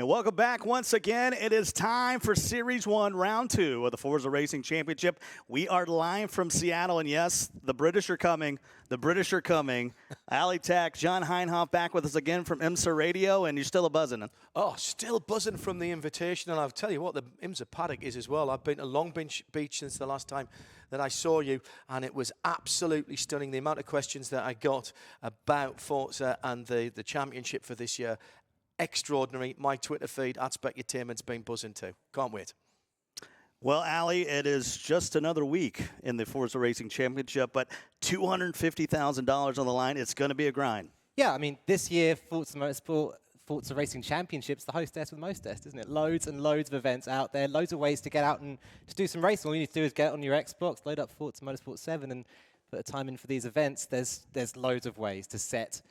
And welcome back once again. It is time for Series 1, Round 2 of the Forza Racing Championship. We are live from Seattle, and yes, the British are coming. The British are coming. Ali Tech, John Heinhoff back with us again from IMSA Radio, and you're still a-buzzing. Oh, still buzzing from the invitation, and I'll tell you what, the IMSA paddock is as well. I've been to Long Beach since the last time that I saw you, and it was absolutely stunning. The amount of questions that I got about Forza and the championship for this year, extraordinary. My Twitter feed, @SpecUtainment's been buzzing too. Can't wait. Well, Ali, it is just another week in the Forza Racing Championship, but $250,000 on the line. It's going to be a grind. Yeah, I mean, this year, Forza Motorsport, Forza Racing Championships, the hostess with mostest, isn't it? Loads and loads of events out there, loads of ways to get out and to do some racing. All you need to do is get on your Xbox, load up Forza Motorsport 7 and put a time in for these events. There's loads of ways to set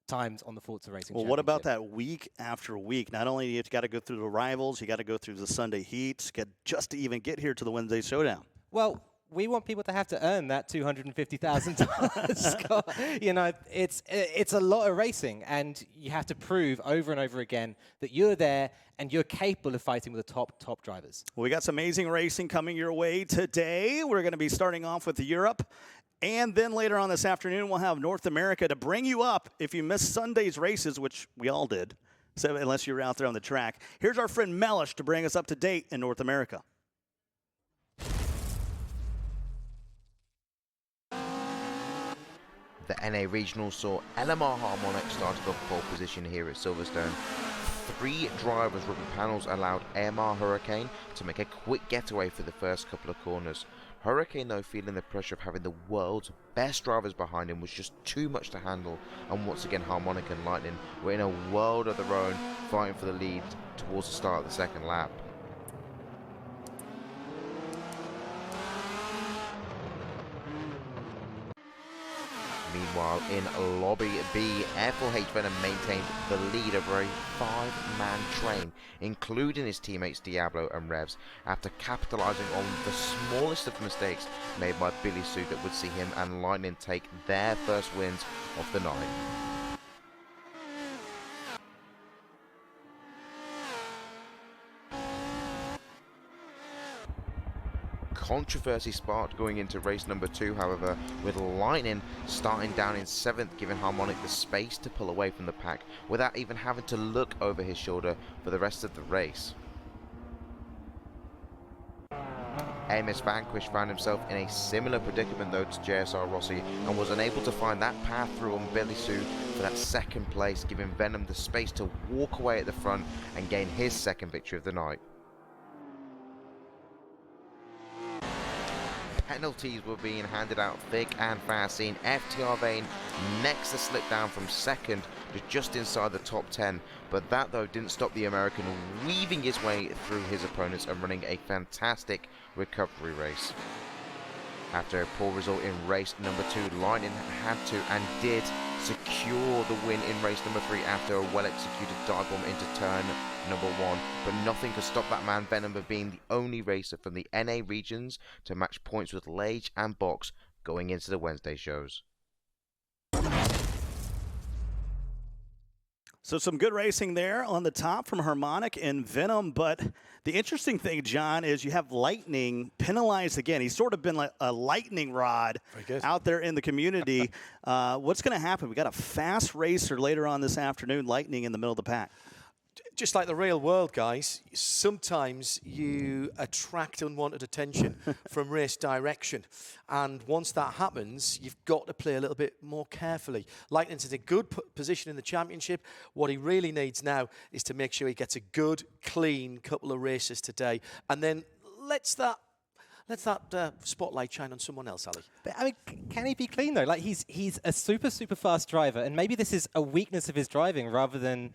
times on the Forza Racing Championship. What about that week after week? Not only you got to go through the rivals, you got to go through the Sunday heats, just to even get here to the Wednesday Showdown. Well, we want people to have to earn that $250,000, Scott. You know, it's a lot of racing, and you have to prove over and over again that you're there and you're capable of fighting with the top drivers. Well, we got some amazing racing coming your way today. We're going to be starting off with Europe. And then later on this afternoon, we'll have North America to bring you up if you missed Sunday's races, which we all did, so unless you were out there on the track. Here's our friend Mellish to bring us up to date in North America. The NA Regional saw LMR Harmonic started off pole position here at Silverstone. 3 drivers' rubber panels allowed AMR Hurricane to make a quick getaway for the first couple of corners. Hurricane, though, feeling the pressure of having the world's best drivers behind him was just too much to handle, and once again Harmonic and Lightning were in a world of their own, fighting for the lead towards the start of the second lap. Meanwhile, in Lobby B, F4H Venom maintained the lead over a 5-man train, including his teammates Diablo and Revs, after capitalising on the smallest of mistakes made by Billy Sue that would see him and Lightning take their first wins of the night. Controversy sparked going into race number 2, however, with Lightning starting down in 7th, giving Harmonic the space to pull away from the pack without even having to look over his shoulder for the rest of the race. Amos Vanquish found himself in a similar predicament though to JSR Rossi and was unable to find that path through on Billy Sue for that second place, giving Venom the space to walk away at the front and gain his second victory of the night. Penalties were being handed out thick and fast, seeing FTR Vane next to slip down from 2nd to just inside the top 10, but that though didn't stop the American weaving his way through his opponents and running a fantastic recovery race. After a poor result in race number 2, Lightning had to and did secure the win in race number 3 after a well-executed dive bomb into turn number 1, but nothing could stop that man Venom of being the only racer from the NA regions to match points with Lage and Box going into the Wednesday shows. So some good racing there on the top from Harmonic and Venom, but the interesting thing, John, is you have Lightning penalized again. He's sort of been like a lightning rod out there in the community. What's going to happen? We got a fast racer later on this afternoon, Lightning in the middle of the pack. Just like the real world, guys, sometimes you attract unwanted attention from race direction. And once that happens, you've got to play a little bit more carefully. Lightning's in a good position in the championship. What he really needs now is to make sure he gets a good, clean couple of races today. And then lets that spotlight shine on someone else, Ali. But, I mean, can he be clean, though? Like, he's a super fast driver, and maybe this is a weakness of his driving rather than,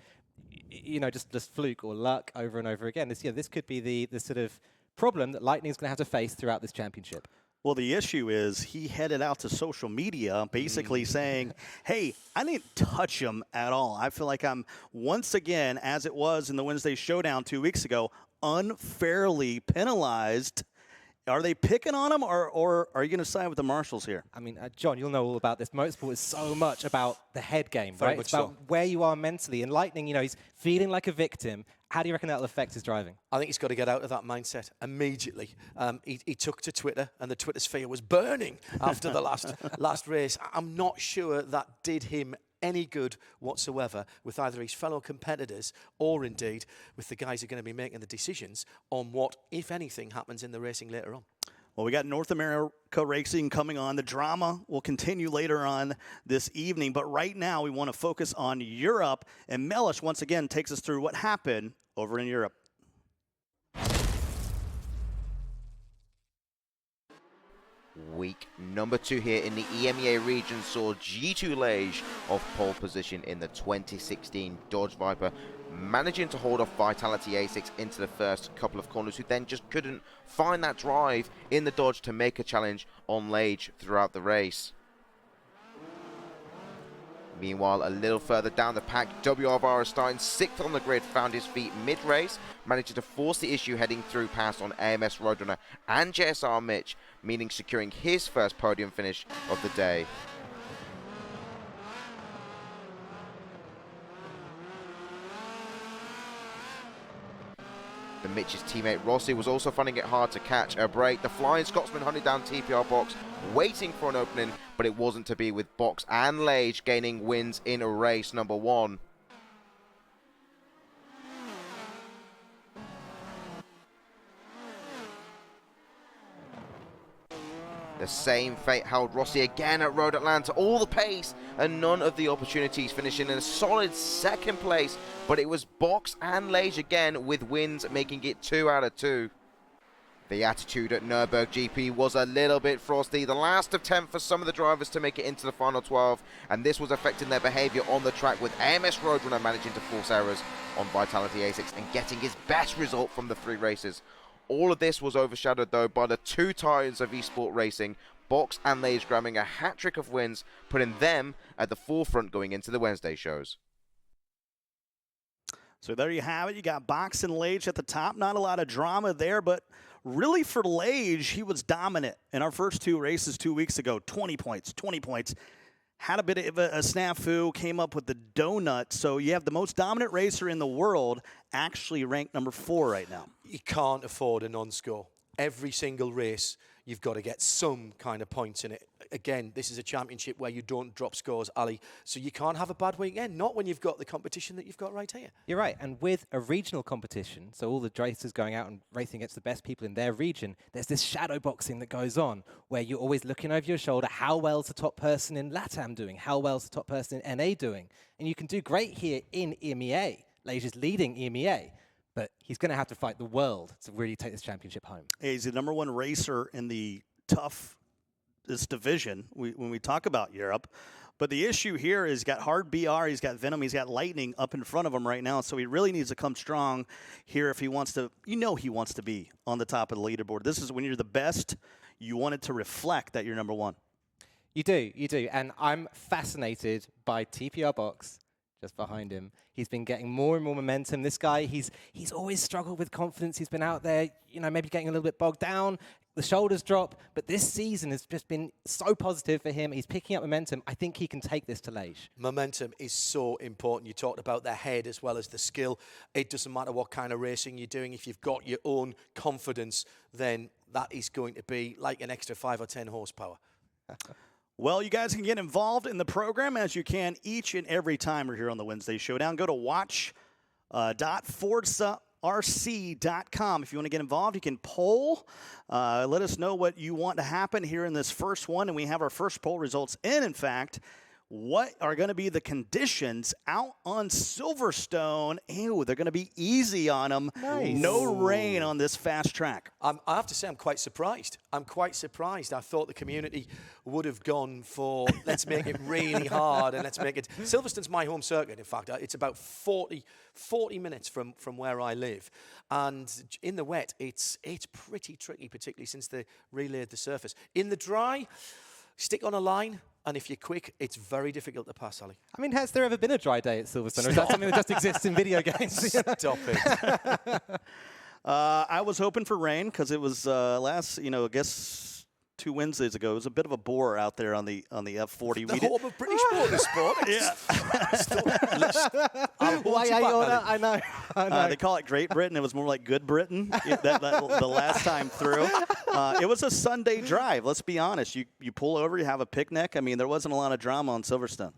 you know, just fluke or luck over and over again. This could be the sort of problem that Lightning's going to have to face throughout this championship. Well, the issue is he headed out to social media basically saying, hey, I didn't touch him at all. I feel like I'm, once again, as it was in the Wednesday Showdown 2 weeks ago, unfairly penalized. Are they picking on him, or are you going to side with the marshals here? I mean, John, you'll know all about this. Motorsport is so much about the head game, right? It's about where you are mentally. And Lightning, you know, he's feeling like a victim, How do you reckon that will affect his driving? I think he's got to get out of that mindset immediately. He took to Twitter, and the Twitter sphere was burning after the last race. I'm not sure that did him any good whatsoever with either his fellow competitors or indeed with the guys who are going to be making the decisions on what, if anything, happens in the racing later on. Well, we got North America racing coming on. The drama will continue later on this evening, but right now we want to focus on Europe, and Mellish once again takes us through what happened over in Europe. Week number 2 here in the EMEA region saw G2 Liège off pole position in the 2016 Dodge Viper, managing to hold off Vitality A6 into the first couple of corners, who then just couldn't find that drive in the Dodge to make a challenge on Liège throughout the race. Meanwhile, a little further down the pack, WRVR starting 6th on the grid, found his feet mid-race, managing to force the issue heading through past on AMS Roadrunner and JSR Mitch, meaning securing his first podium finish of the day. The Mitch's teammate Rossi was also finding it hard to catch a break. The Flying Scotsman hunting down TPR Box, waiting for an opening, but it wasn't to be, with Box and Liège gaining wins in race number 1. The same fate held Rossi again at Road Atlanta. All the pace and none of the opportunities, finishing in a solid 2nd place. But it was Box and Liège again with wins, making it 2 out of 2. The attitude at Nurburgring GP was a little bit frosty. The last of 10 for some of the drivers to make it into the final 12. And this was affecting their behavior on the track, with AMS Roadrunner managing to force errors on Vitality A6 and getting his best result from the 3 races. All of this was overshadowed, though, by the 2 titans of eSport racing, Box and Liège grabbing a hat-trick of wins, putting them at the forefront going into the Wednesday shows. So there you have it. You got Box and Liège at the top. Not a lot of drama there, but really for Liège, he was dominant in our first 2 races 2 weeks ago. 20 points. Had a bit of a snafu, came up with the donut. So you have the most dominant racer in the world actually ranked number 4 right now. You can't afford a non-score. Every single race, you've got to get some kind of points in it. Again, this is a championship where you don't drop scores, Ali. So you can't have a bad weekend, not when you've got the competition that you've got right here. You're right. And with a regional competition, so all the racers going out and racing against the best people in their region, there's this shadow boxing that goes on where you're always looking over your shoulder. How well's the top person in LATAM doing? How well's the top person in NA doing? And you can do great here in EMEA. Liège is leading EMEA. But he's going to have to fight the world to really take this championship home. He's the number 1 racer in the this division when we talk about Europe. But the issue here is he's got hard BR, he's got Venom, he's got Lightning up in front of him right now. So he really needs to come strong here if he wants to, he wants to be on the top of the leaderboard. This is when you're the best, you want it to reflect that you're number 1. You do. And I'm fascinated by TPR Box. Just behind him, he's been getting more and more momentum. This guy, he's always struggled with confidence. He's been out there, maybe getting a little bit bogged down. The shoulders drop, but this season has just been so positive for him. He's picking up momentum. I think he can take this to Liège. Momentum is so important. You talked about the head as well as the skill. It doesn't matter what kind of racing you're doing. If you've got your own confidence, then that is going to be like an extra 5 or 10 horsepower. Well, you guys can get involved in the program as you can each and every time we're here on the Wednesday Showdown. Go to watch.ForzaRC.com. If you want to get involved, you can poll. Let us know what you want to happen here in this first one. And we have our first poll results in fact. What are going to be the conditions out on Silverstone? Ew, they're going to be easy on them. Nice. No rain on this fast track. I have to say I'm quite surprised. I thought the community would have gone for let's make it really hard and let's make it. Silverstone's my home circuit, in fact. It's about 40 minutes from where I live. And in the wet, it's pretty tricky, particularly since they relaid the surface. In the dry, stick on a line. And if you're quick, it's very difficult to pass, Ali. I mean, has there ever been a dry day at Silverstone? Or is that something that just exists in video games? Stop it. I was hoping for rain because it was last, I guess 2 Wednesdays ago. It was a bit of a bore out there on the F40. The home of British motorsport. Yeah. I know. They call it Great Britain. It was more like Good Britain the last time through. It was a Sunday drive. Let's be honest. You pull over, you have a picnic. I mean, there wasn't a lot of drama on Silverstone.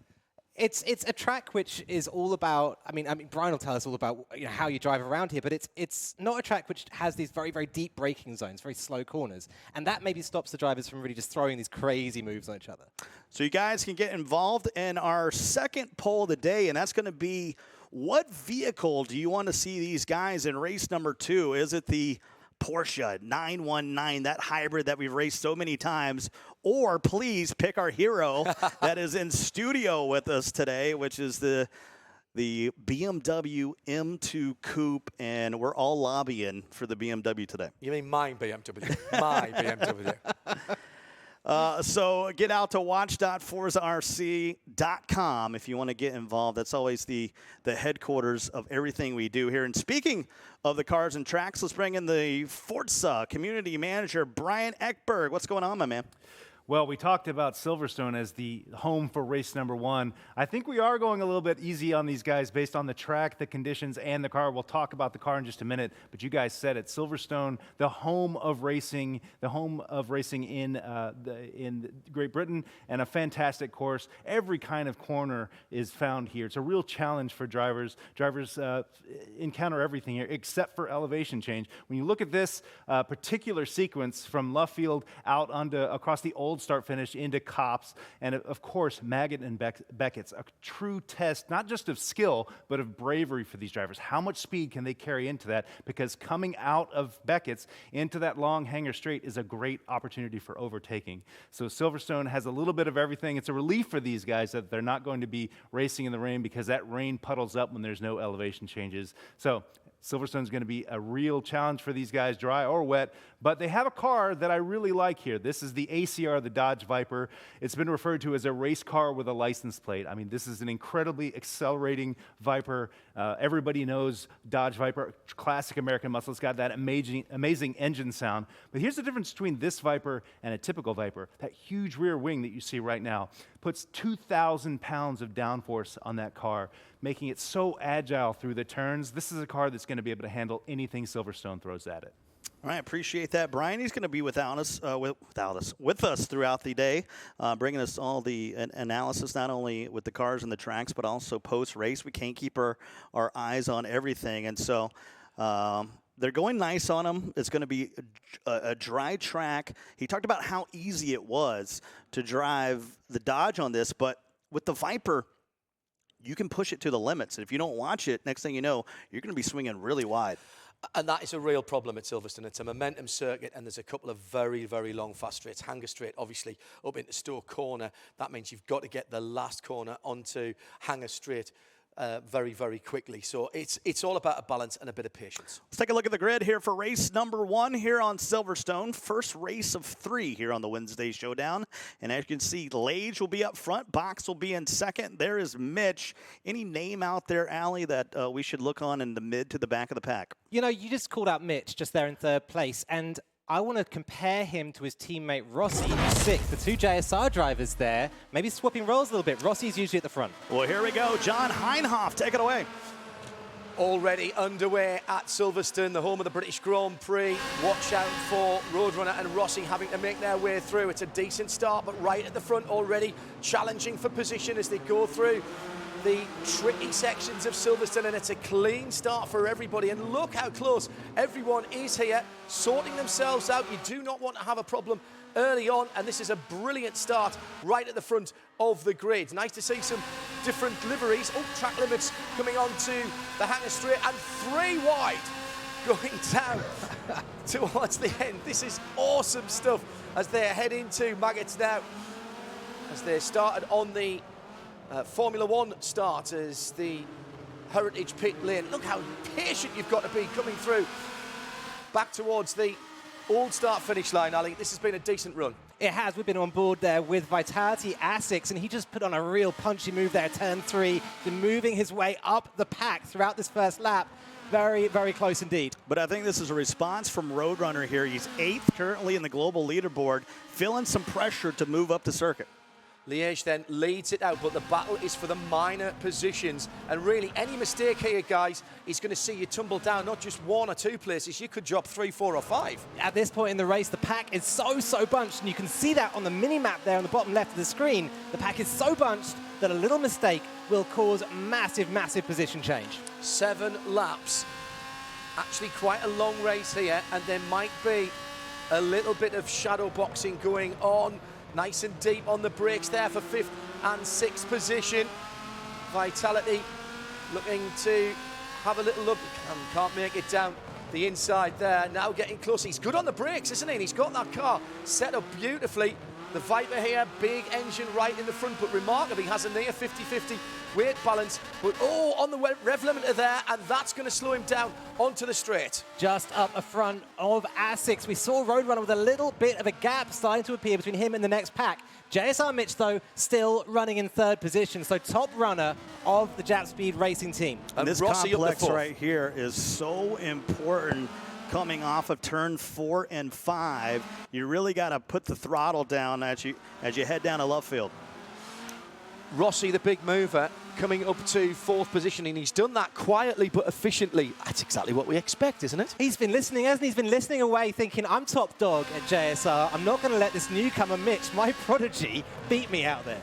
It's a track which is all about. I mean, Brian will tell us all about how you drive around here, but it's not a track which has these very, very deep braking zones, very slow corners, and that maybe stops the drivers from really just throwing these crazy moves on each other. So you guys can get involved in our second poll of the day, and that's going to be: what vehicle do you want to see these guys in race number 2? Is it the Porsche 919, that hybrid that we've raced so many times, or please pick our hero that is in studio with us today, which is the BMW M2 Coupe, and we're all lobbying for the BMW today. You mean my BMW? My BMW. So get out to watch.forzarc.com if you want to get involved. That's always the headquarters of everything we do here. And speaking of the cars and tracks, let's bring in the Forza community manager, Brian Eckberg. What's going on, my man? Well, we talked about Silverstone as the home for race number 1. I think we are going a little bit easy on these guys based on the track, the conditions, and the car. We'll talk about the car in just a minute, but you guys said it. Silverstone, the home of racing in Great Britain, and a fantastic course. Every kind of corner is found here. It's a real challenge for drivers. Drivers encounter everything here except for elevation change. When you look at this particular sequence from Luffield out across the old start finish into Copse, and of course Maggot and Beckett's, a true test not just of skill but of bravery for these drivers. How much speed can they carry into that? Because coming out of Beckett's into that long hanger straight is a great opportunity for overtaking. So Silverstone has a little bit of everything. It's a relief for these guys that they're not going to be racing in the rain, because that rain puddles up when there's no elevation changes. So Silverstone's going to be a real challenge for these guys, dry or wet, but they have a car that I really like here. This is the ACR, the Dodge Viper. It's been referred to as a race car with a license plate. I mean, this is an incredibly accelerating Viper. Everybody knows Dodge Viper, classic American muscle. It's got that amazing engine sound. But here's the difference between this Viper and a typical Viper. That huge rear wing that you see right now puts 2,000 pounds of downforce on that car, making it so agile through the turns. This is a car that's going to be able to handle anything Silverstone throws at it. All right, appreciate that, Brian. He's going to be with us throughout the day, bringing us all the analysis, not only with the cars and the tracks, but also post-race. We can't keep our eyes on everything, and so they're going nice on them. It's going to be a dry track. He talked about how easy it was to drive the Dodge on this, but with the Viper, you can push it to the limits. And if you don't watch it, next thing you know, you're going to be swinging really wide. And that is a real problem at Silverstone. It's a momentum circuit, and there's a couple of very, very long fast straights. Hanger straight, obviously, up into Stowe Corner. That means you've got to get the last corner onto Hanger straight very, very quickly. So it's all about a balance and a bit of patience. Let's take a look at the grid here for race number 1 here on Silverstone. First race of 3 here on the Wednesday Showdown. And as you can see, Lage will be up front. Box will be in second. There is Mitch. Any name out there, Allie, that we should look on in the mid to the back of the pack? You know, you just called out Mitch just there in 3rd place, and I want to compare him to his teammate Rossi, who's 6th. The 2 JSR drivers there, maybe swapping roles a little bit. Rossi's usually at the front. Well, here we go. John Heinhoff, take it away. Already underway at Silverstone, the home of the British Grand Prix. Watch out for Roadrunner and Rossi having to make their way through. It's a decent start, but right at the front already, challenging for position as they go through the tricky sections of Silverstone, and it's a clean start for everybody. And look how close everyone is here, sorting themselves out. You do not want to have a problem early on, and this is a brilliant start right at the front of the grid. Nice to see some different liveries. Oh, track limits coming on to the hanger straight, and 3 wide going down towards the end. This is awesome stuff as they head into Maggots now, as they started on the Formula 1 start as the Heritage pit lane. Look how patient you've got to be coming through back towards the old start finish line, Ali. This has been a decent run. It has. We've been on board there with Vitality Asics, and he just put on a real punchy move there at turn 3, been moving his way up the pack throughout this first lap. Very, very close indeed. But I think this is a response from Roadrunner here. He's 8th currently in the global leaderboard, feeling some pressure to move up the circuit. Liège then leads it out, but the battle is for the minor positions. And really, any mistake here, guys, is going to see you tumble down not just 1 or 2 places. You could drop 3, 4, or 5. At this point in the race, the pack is so bunched, and you can see that on the mini-map there on the bottom left of the screen. The pack is so bunched that a little mistake will cause massive position change. 7 laps. Actually quite a long race here, and there might be a little bit of shadow boxing going on. Nice and deep on the brakes there for 5th and 6th position. Vitality looking to have a little look. Can't make it down the inside there. Now getting close. He's good on the brakes, isn't he? And he's got that car set up beautifully. The Viper here, big engine right in the front, but remarkably has a near 50-50 weight balance. But on the rev limiter there, and that's going to slow him down onto the straight. Just up the front of Asics, we saw Roadrunner with a little bit of a gap starting to appear between him and the next pack. JSR Mitch, though, still running in 3rd position, so top runner of the Jap Speed Racing team. And this complex right here is so important. Coming off of turn 4 and 5, you really got to put the throttle down as you head down to Love Field. Rossi, the big mover, coming up to 4th position, and he's done that quietly but efficiently. That's exactly what we expect, isn't it? He's been listening, hasn't he? He's been listening away, thinking, I'm top dog at JSR. I'm not going to let this newcomer Mitch, my prodigy, beat me out there.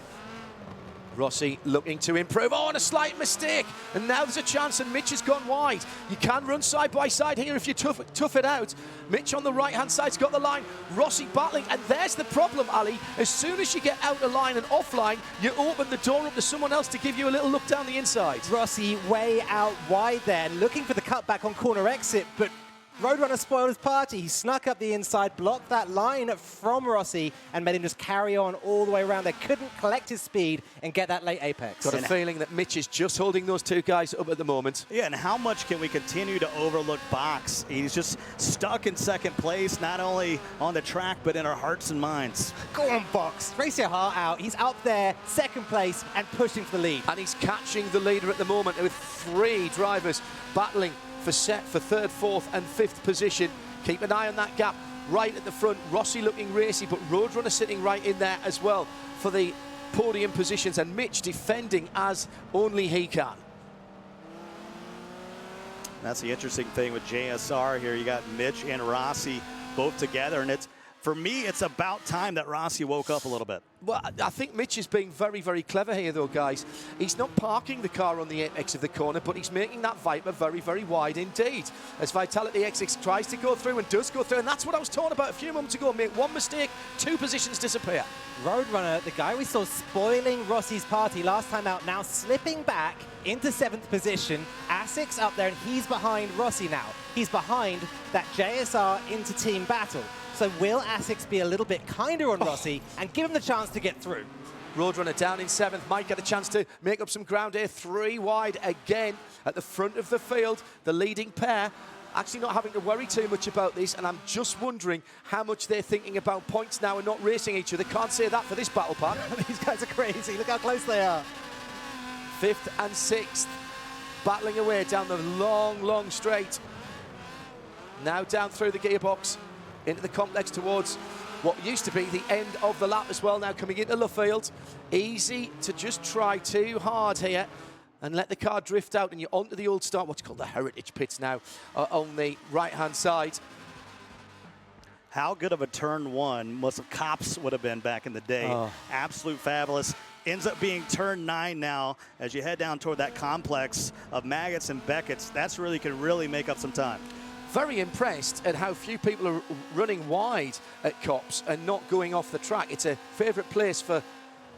Rossi looking to improve. And a slight mistake. And now there's a chance, and Mitch has gone wide. You can run side by side here if you tough it out. Mitch on the right-hand side's got the line. Rossi battling, and there's the problem, Ali. As soon as you get out of line and offline, you open the door up to someone else to give you a little look down the inside. Rossi way out wide there, looking for the cutback on corner exit, but Roadrunner spoiled his party. He snuck up the inside, blocked that line from Rossi, and made him just carry on all the way around. They couldn't collect his speed and get that late apex. Got a feeling that Mitch is just holding those 2 guys up at the moment. Yeah, and how much can we continue to overlook Box? He's just stuck in 2nd place, not only on the track, but in our hearts and minds. Go on, Box. Race your heart out. He's up there, 2nd place, and pushing for the lead. And he's catching the leader at the moment with 3 drivers battling for 3rd, 4th, and 5th position. Keep an eye on that gap right at the front. Rossi looking racy, but Roadrunner sitting right in there as well for the podium positions, and Mitch defending as only he can. That's the interesting thing with JSR here. You got Mitch and Rossi both together, and for me, it's about time that Rossi woke up a little bit. Well, I think Mitch is being very clever here, though, guys. He's not parking the car on the apex of the corner, but he's making that Viper very wide indeed. As Vitality XX tries to go through and does go through, and that's what I was talking about a few moments ago. Make 1 mistake, 2 positions disappear. Roadrunner, the guy we saw spoiling Rossi's party last time out, now slipping back into 7th position. Asics up there, and he's behind Rossi now. He's behind that JSR inter-team battle. So will Asics be a little bit kinder on Rossi and give him the chance to get through? Roadrunner down in 7th, might get a chance to make up some ground here. 3 wide again at the front of the field. The leading pair actually not having to worry too much about this, and I'm just wondering how much they're thinking about points now and not racing each other. Can't say that for this battle pack. These guys are crazy. Look how close they are. 5th and 6th battling away down the long straight. Now down through the gearbox into the complex towards what used to be the end of the lap as well, now coming into Love Field. Easy to just try too hard here and let the car drift out, and you're onto the old start, what's called the Heritage Pits now, on the right-hand side. How good of a turn 1 must have Cops would have been back in the day. Absolute fabulous. Ends up being turn 9 now as you head down toward that complex of Maggots and Beckett's. That's really can really make up some time. Very impressed at how few people are running wide at Cops and not going off the track. It's a favourite place for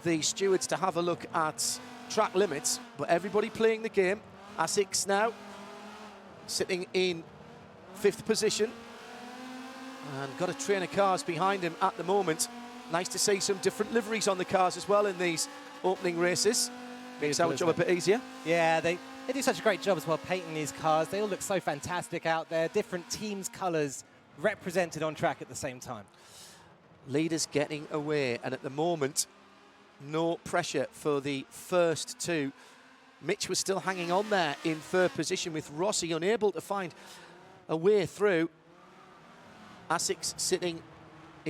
the stewards to have a look at track limits, but everybody playing the game. Asics now sitting in 5th position and got a train of cars behind him at the moment. Nice to see some different liveries on the cars as well in these opening races. Makes our job a bit easier. Yeah, they do such a great job as well painting these cars. They all look so fantastic out there. Different teams' colours represented on track at the same time. Leaders getting away, and at the moment, no pressure for the first 2. Mitch was still hanging on there in 3rd position with Rossi unable to find a way through. Asics sitting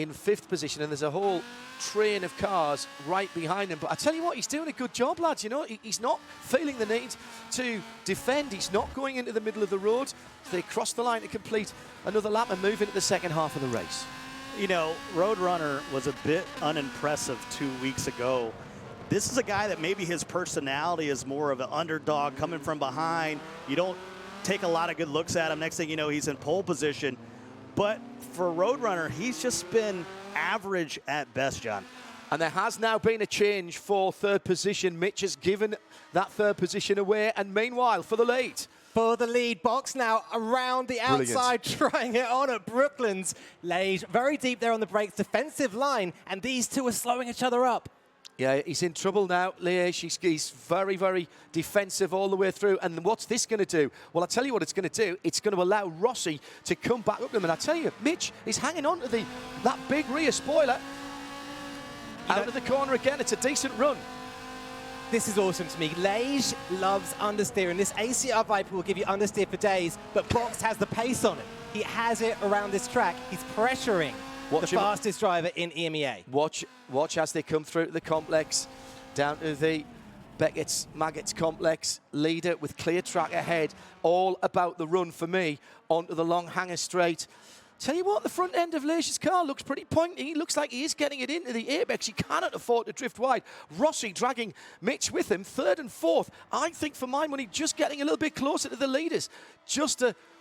in 5th position, and there's a whole train of cars right behind him. But I tell you what, he's doing a good job, lads. You know, he's not feeling the need to defend. He's not going into the middle of the road. They cross the line to complete another lap and move into the second half of the race. You know, Roadrunner was a bit unimpressive 2 weeks ago. This is a guy that maybe his personality is more of an underdog coming from behind. You don't take a lot of good looks at him. Next thing you know, he's in pole position. But for Roadrunner, he's just been average at best, John. And there has now been a change for 3rd position. Mitch has given that 3rd position away. And meanwhile, for the lead. For the lead, Box now around the outside, trying it on at Brooklands. Lage very deep there on the brakes, defensive line, and these two are slowing each other up. Yeah, he's in trouble now, Liège. He's very, very defensive all the way through. And what's this going to do? Well, I'll tell you what it's going to do. It's going to allow Rossi to come back up to him. And I tell you, Mitch is hanging on to that big rear spoiler. Out of the corner again. It's a decent run. This is awesome to me. Lage loves understeer, and this ACR Viper will give you understeer for days, but Box has the pace on it. He has it around this track. He's pressuring the fastest driver in EMEA. Watch as they come through the complex, down to the Beckett's-Maggots complex. Leader with clear track ahead. All about the run for me onto the long hanger straight. Tell you what, the front end of Lage's car looks pretty pointy. He looks like he is getting it into the apex. He cannot afford to drift wide. Rossi dragging Mitch with him, 3rd and 4th. I think, for my money, just getting a little bit closer to the leaders.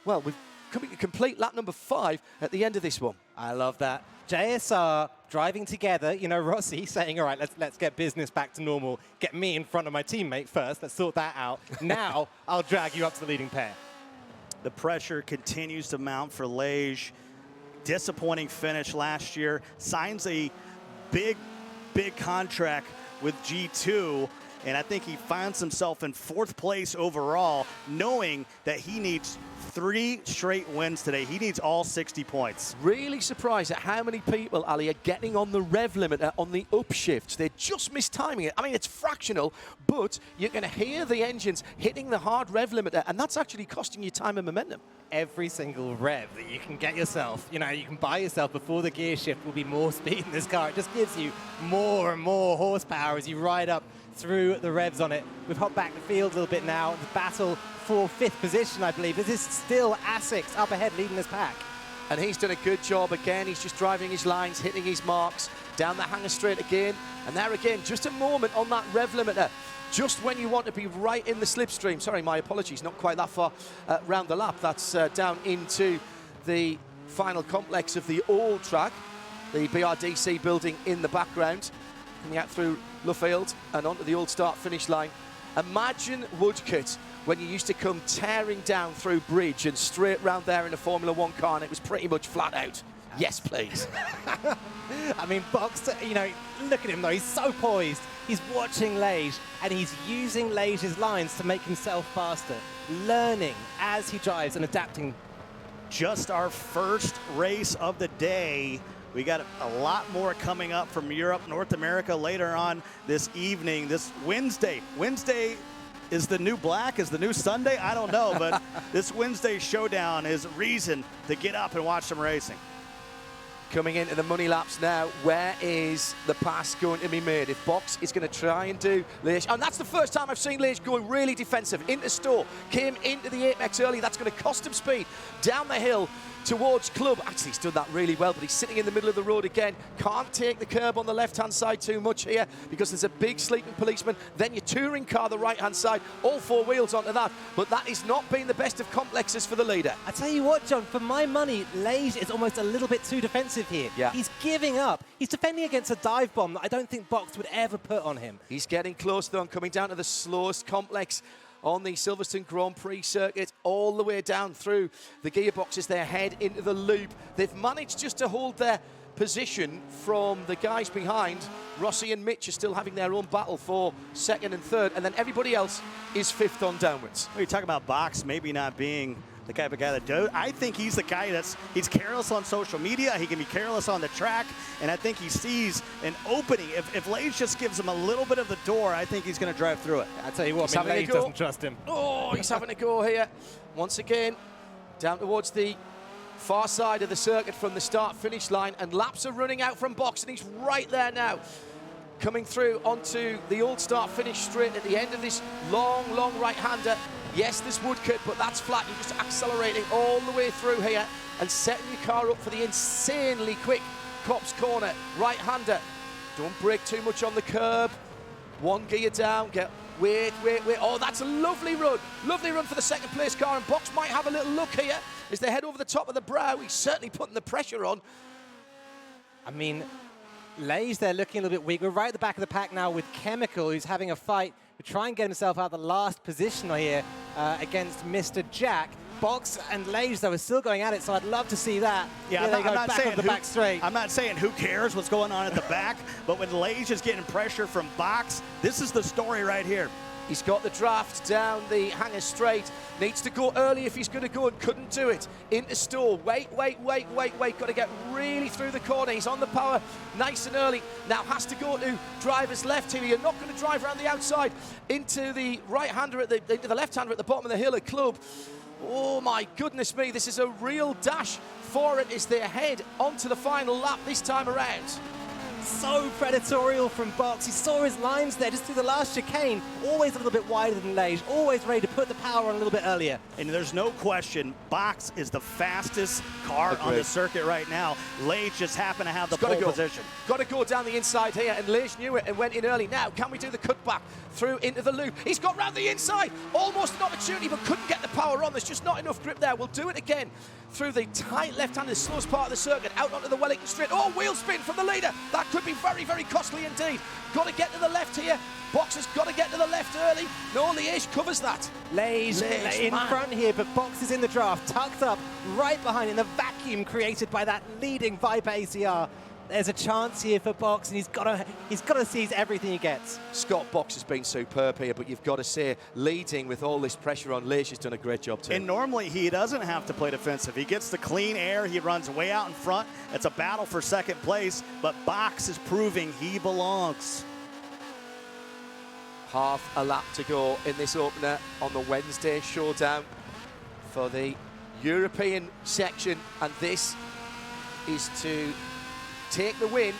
Well, we're coming to complete lap number 5 at the end of this one. I love that. JSR driving together, you know, Rossi saying, all right, let's get business back to normal. Get me in front of my teammate first. Let's sort that out. Now I'll drag you up to the leading pair. The pressure continues to mount for Lage. Disappointing finish last year. Signs a big contract with G2, and I think he finds himself in 4th place overall, knowing that he needs 3 straight wins today. He needs all 60 points. Really surprised at how many people, Ali, are getting on the rev limiter on the upshift. They're just mistiming it. I mean, it's fractional, but you're going to hear the engines hitting the hard rev limiter, and that's actually costing you time and momentum. Every single rev that you can get yourself, you know, you can buy yourself before the gear shift will be more speed in this car. It just gives you more and more horsepower as you ride up through the revs on it. We've hopped back the field a little bit now. The battle for 5th position, I believe. This is still Asics up ahead leading this pack. And he's done a good job again. He's just driving his lines, hitting his marks, down the hanger straight again. And there again, just a moment on that rev limiter. Just when you want to be right in the slipstream. Sorry, my apologies, not quite that far round the lap. That's down into the final complex of the old track. The BRDC building in the background. Coming out through Luffield and onto the old start-finish line. Imagine Woodcote when you used to come tearing down through Bridge and straight round there in a Formula 1 car, and it was pretty much flat out. Yes, please. I mean, Box, you know, look at him though. He's so poised. He's watching Lage, and he's using Lage's lines to make himself faster, learning as he drives and adapting. Just our first race of the day. We got a lot more coming up from Europe, North America later on this evening, this Wednesday. Wednesday is the new black, is the new Sunday? I don't know, but this Wednesday Showdown is a reason to get up and watch some racing. Coming into the money laps now, where is the pass going to be made? If Box is going to try and do Liège, and that's the first time I've seen Liège going really defensive into store, came into the apex early, that's going to cost him speed. Down the hill towards Club, actually he's done that really well, but he's sitting in the middle of the road again, can't take the curb on the left-hand side too much here, because there's a big sleeping policeman, then your touring car the right-hand side, all 4 wheels onto that, but that is not being the best of complexes for the leader. I tell you what, John, for my money, Lage is almost a little bit too defensive here. Yeah. He's giving up. He's defending against a dive bomb that I don't think Box would ever put on him. He's getting close, though, and coming down to the slowest complex on the Silverstone Grand Prix circuit, all the way down through the gearboxes. They head into the loop. They've managed just to hold their position from the guys behind. Rossi and Mitch are still having their own battle for 2nd and 3rd, and then everybody else is 5th on downwards. You're talking about Box maybe not being the type of guy that does. I think he's the guy he's careless on social media. He can be careless on the track, and I think he sees an opening. If Lage just gives him a little bit of the door, I think he's going to drive through it. I tell you what, Lage doesn't trust him. Oh, he's having a go here. Once again, down towards the far side of the circuit from the start-finish line, and laps are running out from Box, and he's right there now. Coming through onto the old start-finish straight at the end of this long right-hander. Yes, there's Woodcote, but that's flat. You're just accelerating all the way through here and setting your car up for the insanely quick Copse corner. Right-hander. Don't brake too much on the curb. One gear down. Wait. Oh, that's a lovely run. Lovely run for the second place car, and Box might have a little look here as they head over the top of the brow. He's certainly putting the pressure on. I mean, Lay's there looking a little bit weak. We're right at the back of the pack now with Chemical, who's having a fight to try and get himself out of the last position here against Mr. Jack. Box and Lage, though, are still going at it, so I'd love to see that. Yeah, I'm not saying the back straight. I'm not saying who cares what's going on at the back, but when Lage is getting pressure from Box, this is the story right here. He's got the draft down the hanger straight. Needs to go early if he's going to go, and couldn't do it. Into stall. Wait. Got to get really through the corner. He's on the power nice and early. Now has to go to driver's left here. You're not going to drive around the outside into the right-hander, into the left-hander at the bottom of the hill at Club. Oh, my goodness me. This is a real dash for it as they head onto the final lap this time around. So predatorial from Box. He saw his lines there just through the last chicane. Always a little bit wider than Lage. Always ready to put the power on a little bit earlier. And there's no question, Box is the fastest car on the circuit right now. Lage just happened to have the pole position. Got to go down the inside here, and Lage knew it and went in early. Now, can we do the cutback through into the loop? He's got round the inside. Almost an opportunity, but couldn't get the power on. There's just not enough grip there. We'll do it again through the tight left-hand, the slowest part of the circuit, out onto the Wellington straight. Oh, wheel spin from the leader. That could be very, very costly indeed. Got to get to the left here. Box has got to get to the left early. No, Liège covers that. Lage in front here, but Box is in the draft, tucked up right behind in the vacuum created by that leading Viper ACR. There's a chance here for Box, and he's got to seize everything he gets. Scott Box has been superb here, but you've got to say, leading with all this pressure on, Lage has done a great job too. And normally he doesn't have to play defensive. He gets the clean air, he runs way out in front. It's a battle for second place, but Box is proving he belongs. Half a lap to go in this opener on the Wednesday Showdown for the European section, and this is to take the win.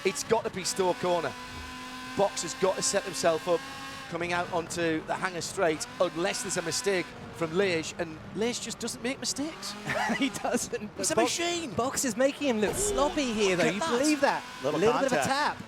It's got to be Stowe Corner. Box has got to set himself up coming out onto the hanger straight, unless there's a mistake from Lage, and Lage just doesn't make mistakes. He doesn't. He's a machine. Box is making him look sloppy here, though. You believe that? A little bit of a tap.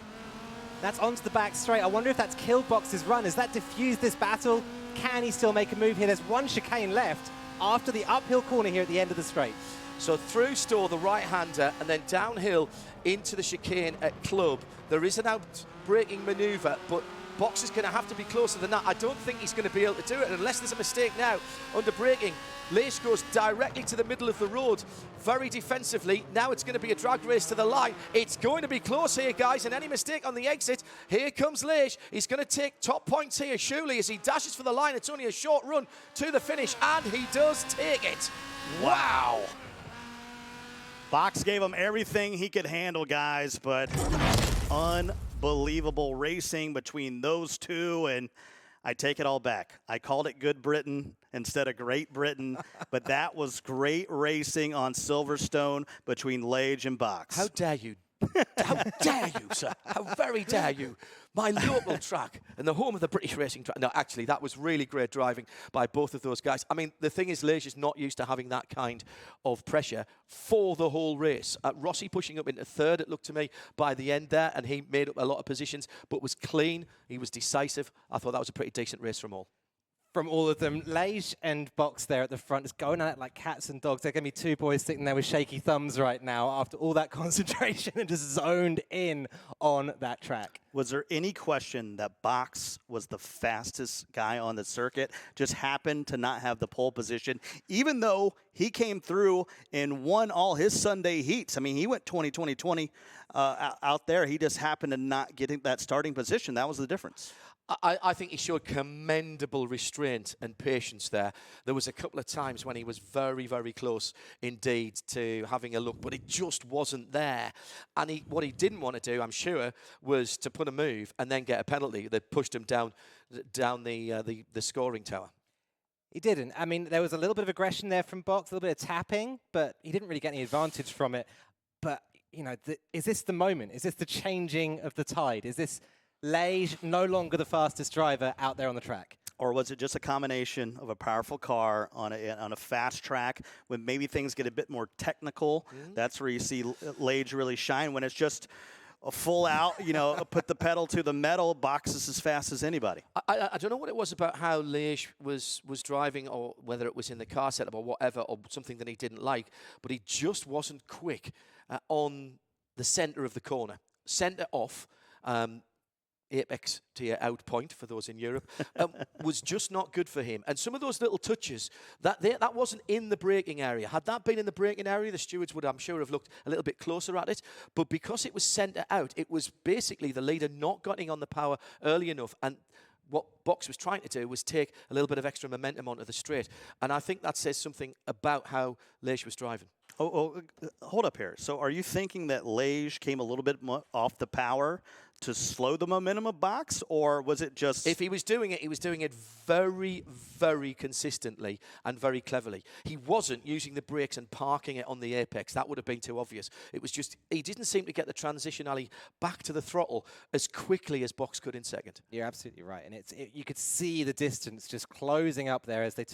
That's onto the back straight. I wonder if that's killed Box's run. Has that diffused this battle? Can he still make a move here? There's one chicane left after the uphill corner here at the end of the straight. So through Stowe, the right-hander, and then downhill into the chicane at Club. There is an out-braking manoeuvre, but Box is going to have to be closer than that. I don't think he's going to be able to do it, unless there's a mistake now under braking. Lage goes directly to the middle of the road, very defensively. Now it's going to be a drag race to the line. It's going to be close here, guys, and any mistake on the exit. Here comes Lage. He's going to take top points here, surely, as he dashes for the line. It's only a short run to the finish, and he does take it. Wow. Box gave him everything he could handle, guys, but unbelievable racing between those two, and I take it all back. I called it Good Britain instead of Great Britain, but that was great racing on Silverstone between Lage and Box. How dare you? How dare you, sir? How very dare you? My local track and the home of the British racing track. No, actually, that was really great driving by both of those guys. I mean, the thing is, Lage is not used to having that kind of pressure for the whole race. Rossi pushing up into third, it looked to me, by the end there, and he made up a lot of positions, but was clean. He was decisive. I thought that was a pretty decent race from all. From all of them, Lage and Box there at the front is going at it like cats and dogs. They're going to be two boys sitting there with shaky thumbs right now after all that concentration and just zoned in on that track. Was there any question that Box was the fastest guy on the circuit, just happened to not have the pole position, even though he came through and won all his Sunday heats? I mean, he went 20-20-20 out there. He just happened to not get that starting position. That was the difference. I think he showed commendable restraint and patience there. There was a couple of times when he was very, very close indeed to having a look, but it just wasn't there. And what he didn't want to do, I'm sure, was to put a move and then get a penalty that pushed him down the scoring tower. He didn't. I mean, there was a little bit of aggression there from Box, a little bit of tapping, but he didn't really get any advantage from it. But, you know, is this the moment? Is this the changing of the tide? Is this Liège no longer the fastest driver out there on the track? Or was it just a combination of a powerful car on a fast track when maybe things get a bit more technical? That's where you see Liège really shine. When it's just a full out, you know, put the pedal to the metal, boxes as fast as anybody. I don't know what it was about how Liège was driving, or whether it was in the car setup or whatever, or something that he didn't like, but he just wasn't quick on the centre of the corner. Centre off. Apex to your out point, for those in Europe, was just not good for him. And some of those little touches, that wasn't in the braking area. Had that been in the braking area, the stewards would, I'm sure, have looked a little bit closer at it. But because it was centre out, it was basically the leader not getting on the power early enough. And what Box was trying to do was take a little bit of extra momentum onto the straight. And I think that says something about how Liège was driving. Hold up here. So are you thinking that Liège came a little bit off the power to slow the momentum of Box, or was it just... If he was doing it, he was doing it very, very consistently and very cleverly. He wasn't using the brakes and parking it on the apex. That would have been too obvious. It was just, he didn't seem to get the transition alley back to the throttle as quickly as Box could in second. You're absolutely right. And you could see the distance just closing up there as they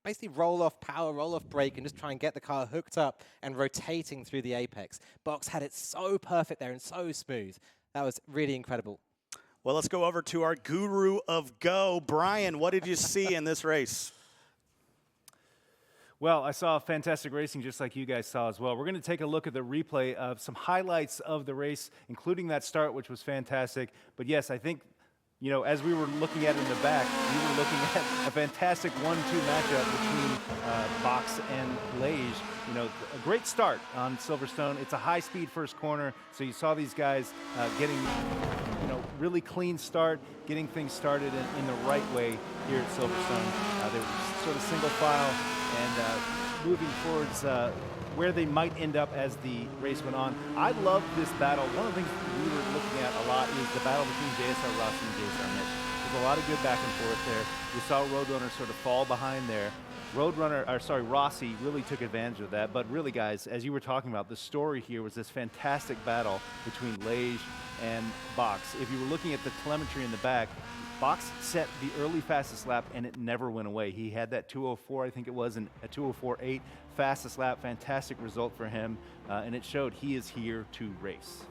basically roll off power, roll off brake, and just try and get the car hooked up and rotating through the apex. Box had it so perfect there and so smooth. That was really incredible. Well, let's go over to our guru of Go. Brian, what did you see in this race? Well, I saw fantastic racing just like you guys saw as well. We're going to take a look at the replay of some highlights of the race, including that start, which was fantastic. But yes, I think, you know, as we were looking at it in the back, we were looking at a fantastic 1-2 matchup between Box and Liège. You know, a great start on Silverstone. It's a high-speed first corner, so you saw these guys getting, you know, really clean start, getting things started in the right way here at Silverstone. They were sort of single file and moving towards where they might end up as the race went on. I love this battle. One of the things we were looking at a lot is the battle between JSR Rossi and JSR Mitch. There's a lot of good back and forth there. We saw Roadrunner sort of fall behind there. Rossi really took advantage of that. But really, guys, as you were talking about, the story here was this fantastic battle between Liège and Box. If you were looking at the telemetry in the back, Box set the early fastest lap, and it never went away. He had that 2:04, I think it was, and a 2:04.8 fastest lap. Fantastic result for him, and it showed he is here to race.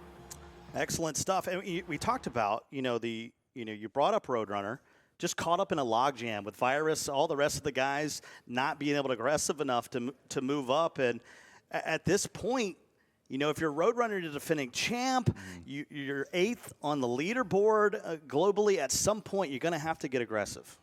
Excellent stuff. And we talked about, you brought up Roadrunner, just caught up in a logjam with Virus, all the rest of the guys not being able to aggressive enough to move up. And at this point, you know, if you're Roadrunner, you're defending champ, you're 8th on the leaderboard globally, at some point you're going to have to get aggressive.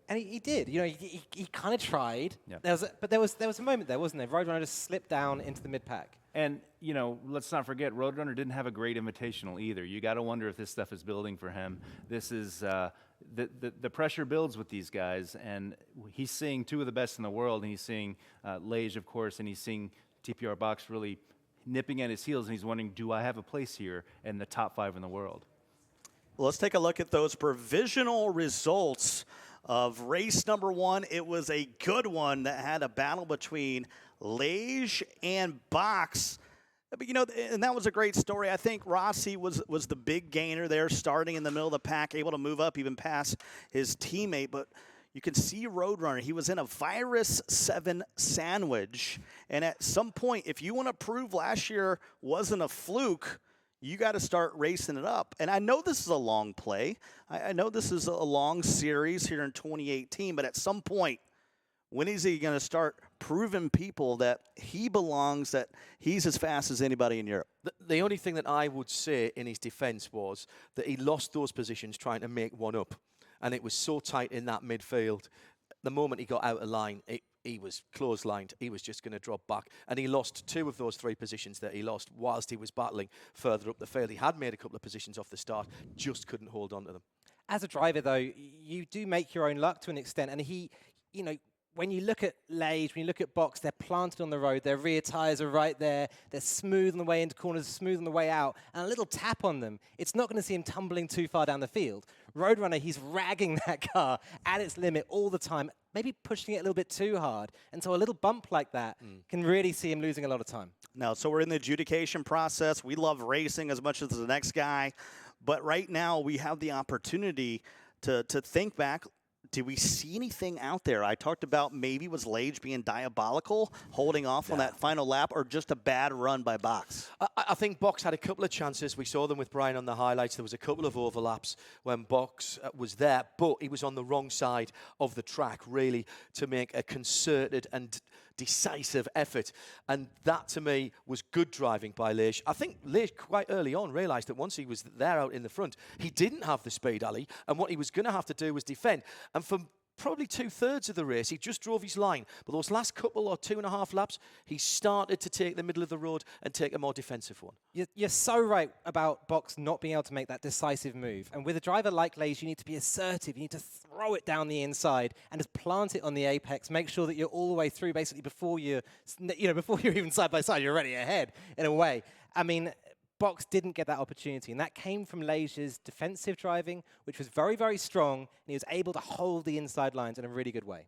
And he did. You know, he kind of tried. Yeah. But there was a moment there, wasn't there? Roadrunner just slipped down into the mid-pack. And, you know, let's not forget, Roadrunner didn't have a great invitational either. You got to wonder if this stuff is building for him. This is, the pressure builds with these guys, and he's seeing two of the best in the world, and he's seeing Liège, of course, and he's seeing TPR Box really nipping at his heels, and he's wondering, do I have a place here in the top 5 in the world? Well, let's take a look at those provisional results of race number 1. It was a good one that had a battle between Liège and Box. But, you know, and that was a great story. I think Rossi was the big gainer there, starting in the middle of the pack, able to move up even past his teammate. But you can see Roadrunner. He was in a Virus 7 sandwich. And at some point, if you want to prove last year wasn't a fluke, you got to start racing it up. And I know this is a long play. I know this is a long series here in 2018, but at some point, when is he going to start proving people that he belongs, that he's as fast as anybody in Europe? The only thing that I would say in his defense was that he lost those positions trying to make one up. And it was so tight in that midfield. The moment he got out of line, he was clotheslined. He was just going to drop back. And he lost 2 of those 3 positions that he lost whilst he was battling further up the field. He had made a couple of positions off the start, just couldn't hold on to them. As a driver, though, you do make your own luck to an extent. And he, you know, when you look at Lage, when you look at Box, they're planted on the road. Their rear tyres are right there. They're smooth on the way into corners, smooth on the way out. And a little tap on them, it's not going to see him tumbling too far down the field. Roadrunner, he's ragging that car at its limit all the time, maybe pushing it a little bit too hard. And so a little bump like that can really see him losing a lot of time. No, so we're in the adjudication process. We love racing as much as the next guy. But right now we have the opportunity to think back. Did we see anything out there? I talked about maybe was Lage being diabolical, holding off on that final lap, or just a bad run by Box? I think Box had a couple of chances. We saw them with Brian on the highlights. There was a couple of overlaps when Box was there, but he was on the wrong side of the track, really, to make a concerted and decisive effort. And that, to me, was good driving by Lage. I think Lage quite early on realised that once he was there out in the front, he didn't have the speed, Ali, and what he was going to have to do was defend. And for probably 2/3 of the race, he just drove his line. But those last couple or 2.5 laps, he started to take the middle of the road and take a more defensive one. You're so right about Box not being able to make that decisive move. And with a driver like Lage, you need to be assertive. You need to throw it down the inside and just plant it on the apex. Make sure that you're all the way through, basically before you're even side by side. You're already ahead in a way. I mean, Box didn't get that opportunity, and that came from Lage's defensive driving, which was very, very strong, and he was able to hold the inside lines in a really good way.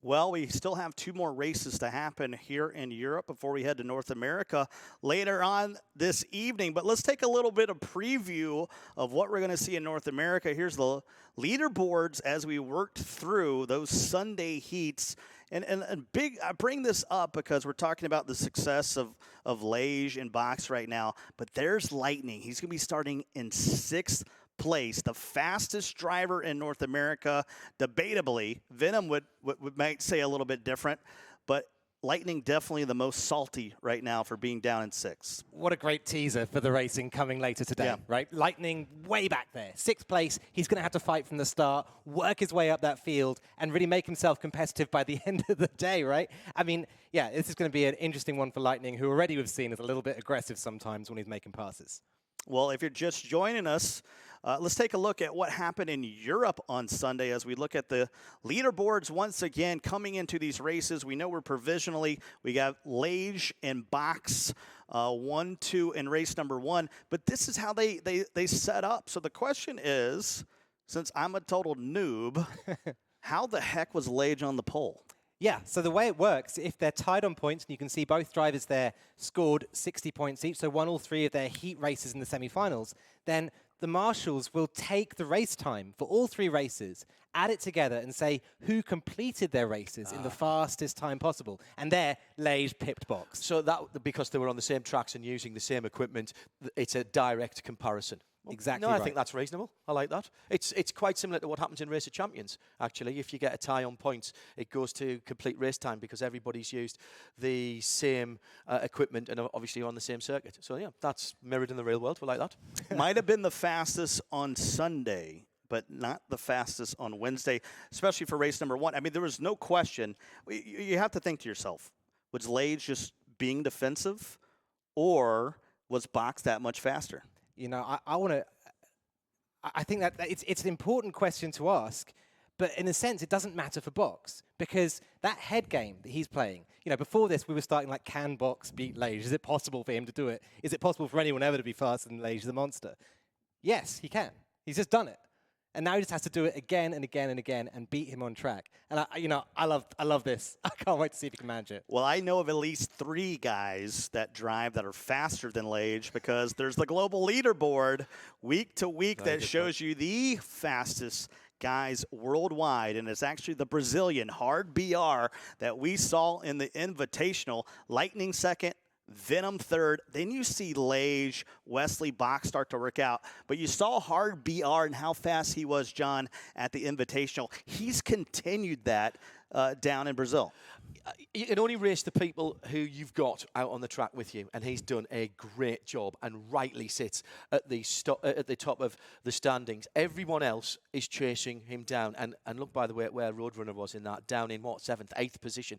Well, we still have 2 more races to happen here in Europe before we head to North America later on this evening. But let's take a little bit of preview of what we're going to see in North America. Here's the leaderboards as we worked through those Sunday heats. And big, I bring this up because we're talking about the success of Lage and Box right now. But there's Lightning. He's going to be starting in 6th place, the fastest driver in North America. Debatably, Venom might say a little bit different, but Lightning definitely the most salty right now for being down in 6th. What a great teaser for the racing coming later today, right? Lightning way back there, 6th place. He's going to have to fight from the start, work his way up that field, and really make himself competitive by the end of the day, right? I mean, yeah, this is going to be an interesting one for Lightning, who already we've seen is a little bit aggressive sometimes when he's making passes. Well, if you're just joining us, let's take a look at what happened in Europe on Sunday as we look at the leaderboards once again coming into these races. We know we got Lage and Box 1, 2 in race number 1, but this is how they set up. So the question is, since I'm a total noob, how the heck was Lage on the pole? Yeah, so the way it works, if they're tied on points, and you can see both drivers there scored 60 points each, so won all 3 of their heat races in the semi-finals, then the marshals will take the race time for all 3 races, add it together, and say who completed their races in the fastest time possible. And there, Lage pipped Box. So that, because they were on the same tracks and using the same equipment, it's a direct comparison. Exactly. No, I right. think that's reasonable. I like that. It's quite similar to what happens in Race of Champions, actually. If you get a tie on points, it goes to complete race time because everybody's used the same equipment and obviously on the same circuit. So, yeah, that's mirrored in the real world. We like that. Might have been the fastest on Sunday, but not the fastest on Wednesday, especially for race number 1. I mean, there was no question. You have to think to yourself, was Lage just being defensive, or was Box that much faster? You know, I think that it's an important question to ask, but in a sense, it doesn't matter for Box because that head game that he's playing, you know, before this, we were starting like, can Box beat Lage? Is it possible for him to do it? Is it possible for anyone ever to be faster than Lage the monster? Yes, he can. He's just done it. And now he just has to do it again and again and again and beat him on track. And I love this. I can't wait to see if he can manage it. Well, I know of at least 3 guys that drive that are faster than Lage because there's the global leaderboard week to week that shows you the fastest guys worldwide, and it's actually the Brazilian Hard BR that we saw in the Invitational. Lightning 2nd, Venom 3rd. Then you see Lage, Wesley, Box start to work out. But you saw Hard BR and how fast he was, John, at the Invitational. He's continued that down in Brazil. You can only race the people who you've got out on the track with you, and he's done a great job and rightly sits at the top of the standings. Everyone else is chasing him down, and look, by the way, at where Roadrunner was in that, down in what, 7th, 8th position.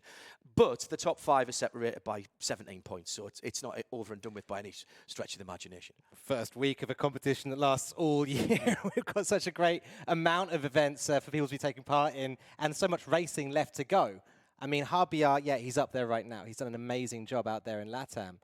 But the top 5 are separated by 17 points, so it's not over and done with by any stretch of the imagination. First week of a competition that lasts all year. We've got such a great amount of events for people to be taking part in, and so much racing left to go. I mean, Harbiar, yeah, he's up there right now. He's done an amazing job out there in LATAM.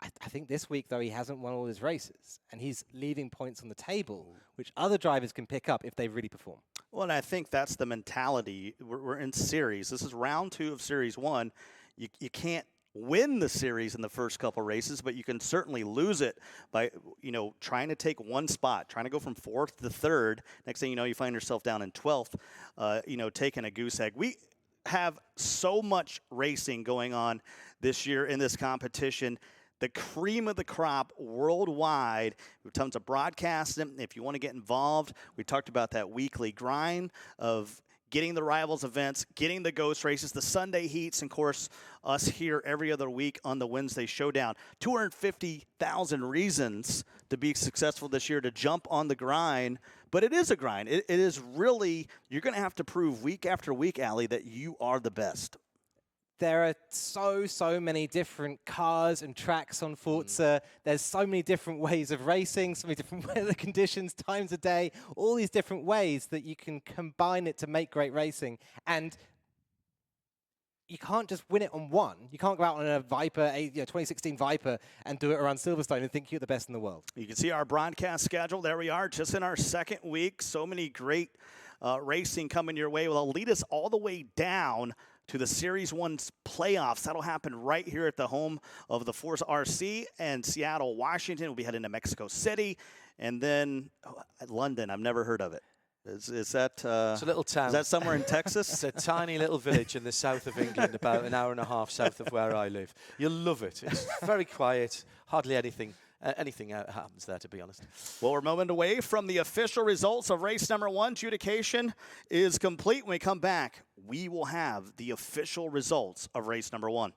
I think this week, though, he hasn't won all his races, and he's leaving points on the table, which other drivers can pick up if they really perform. Well, and I think that's the mentality. We're in series. This is round 2 of Series 1. You can't win the series in the first couple races, but you can certainly lose it by, trying to take one spot, trying to go from 4th to 3rd. Next thing you know, you find yourself down in 12th, taking a goose egg. We have so much racing going on this year in this competition. The cream of the crop worldwide. We have tons of broadcasting. If you want to get involved, we talked about that weekly grind of getting the rivals events, getting the ghost races, the Sunday heats, and of course, us here every other week on the Wednesday Showdown. 250,000 reasons to be successful this year, to jump on the grind. But it is a grind. It is really, you're going to have to prove week after week, Allie, that you are the best. There are so many different cars and tracks on Forza. There's so many different ways of racing, so many different weather conditions, times of day, all these different ways that you can combine it to make great racing. And you can't just win it on one. You can't go out on a Viper, 2016 Viper, and do it around Silverstone and think you're the best in the world. You can see our broadcast schedule. There we are, just in our 2nd week. So many great racing coming your way. Well, it'll lead us all the way down to the Series 1's playoffs. That'll happen right here at the home of the ForzaRC and Seattle, Washington. We'll be heading to Mexico City, and then London. I've never heard of it. Is that it's a little town. Is that somewhere in Texas? It's a tiny little village in the south of England, about an hour and a half south of where I live. You'll love it. It's very quiet, hardly anything happens there, to be honest. Well, we're a moment away from the official results of race number 1. Adjudication is complete. When we come back, we will have the official results of race number 1.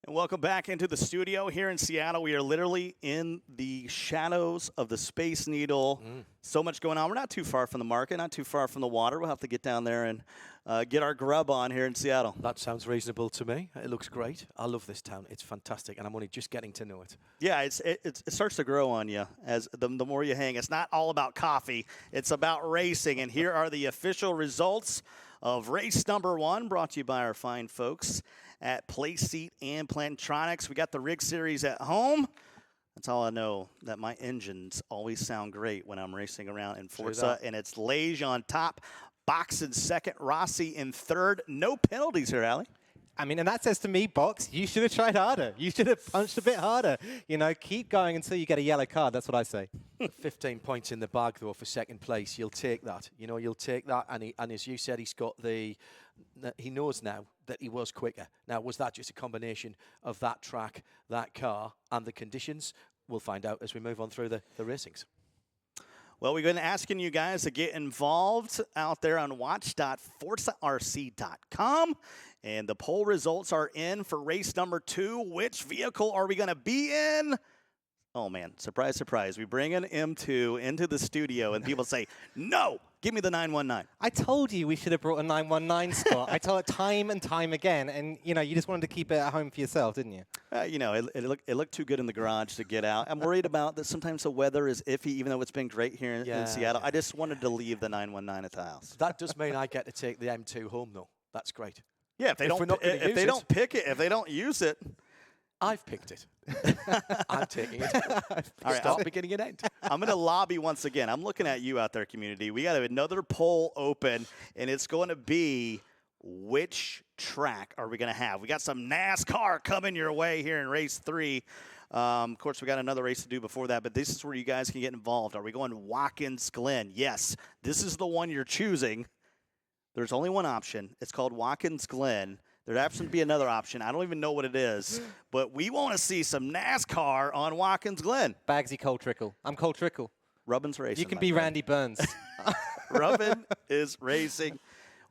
Welcome back into the studio here in Seattle. We are literally in the shadows of the Space Needle. So much going on. We're not too far from the market, not too far from the water. We'll have to get down there and get our grub on here in Seattle. That sounds reasonable to me. It looks great. I love this town. It's fantastic, and I'm only just getting to know it. Yeah, it starts to grow on you as the more you hang. It's not all about coffee. It's about racing, and here are the official results of race number 1, brought to you by our fine folks at Playseat and Plantronics. We got the Rig Series at home. That's all I know, that my engines always sound great when I'm racing around in Forza. And it's Lage on top, Box in 2nd, Rossi in 3rd. No penalties here, Allie. I mean, and that says to me, Box, you should have tried harder. You should have punched a bit harder. Keep going until you get a yellow card. That's what I say. 15 points in the bag, though, for 2nd place. You'll take that. You'll take that. And as you said, he knows now that he was quicker. Now, was that just a combination of that track, that car, and the conditions? We'll find out as we move on through the racings. Well, we've been asking you guys to get involved out there on watch.forzarc.com. And the poll results are in for race number 2. Which vehicle are we going to be in? Oh, man, surprise, surprise. We bring an M2 into the studio, and people say, no, give me the 919. I told you we should have brought a 919 spot. I told it time and time again, and, you just wanted to keep it at home for yourself, didn't you? It looked too good in the garage to get out. I'm worried about that sometimes the weather is iffy, even though it's been great here in Seattle. I just wanted to leave the 919 at the house. That does mean I get to take the M2 home, though. That's great. Yeah, if they don't pick it, if they don't use it. I've picked it. I'm taking it. All right, start, beginning, and end. I'm going to lobby once again. I'm looking at you out there, community. We got another poll open, and it's going to be, which track are we going to have? We got some NASCAR coming your way here in race 3 Of course, we got another race to do before that, but this is where you guys can get involved. Are we going Watkins Glen? Yes, this is the one you're choosing. There's only one option. It's called Watkins Glen. There happens to be another option. I don't even know what it is, but we want to see some NASCAR on Watkins Glen. Bagsy Cole Trickle. I'm Cole Trickle. Rubbin's racing. You can be Randy Burns. Rubbin is racing.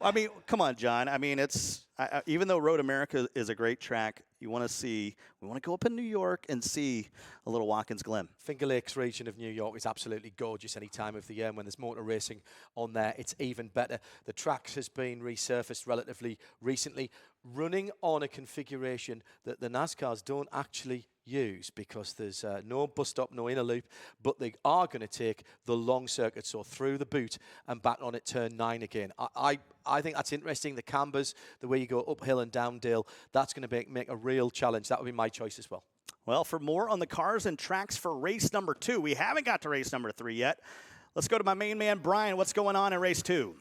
I mean, come on, John. I mean, it's even though Road America is a great track, we want to go up in New York and see a little Watkins Glen. Finger Lakes region of New York is absolutely gorgeous any time of the year, and when there's motor racing on there, it's even better. The track has been resurfaced relatively recently, running on a configuration that the NASCARs don't actually use because there's no bus stop, no inner loop, but they are going to take the long circuit, so through the boot and back on at turn 9 again. I think that's interesting. The cambers, the way you go uphill and downhill, that's going to make a real challenge. That would be my choice as well. Well, for more on the cars and tracks for race number 2, we haven't got to race number 3 yet. Let's go to my main man, Brian. What's going on in race 2?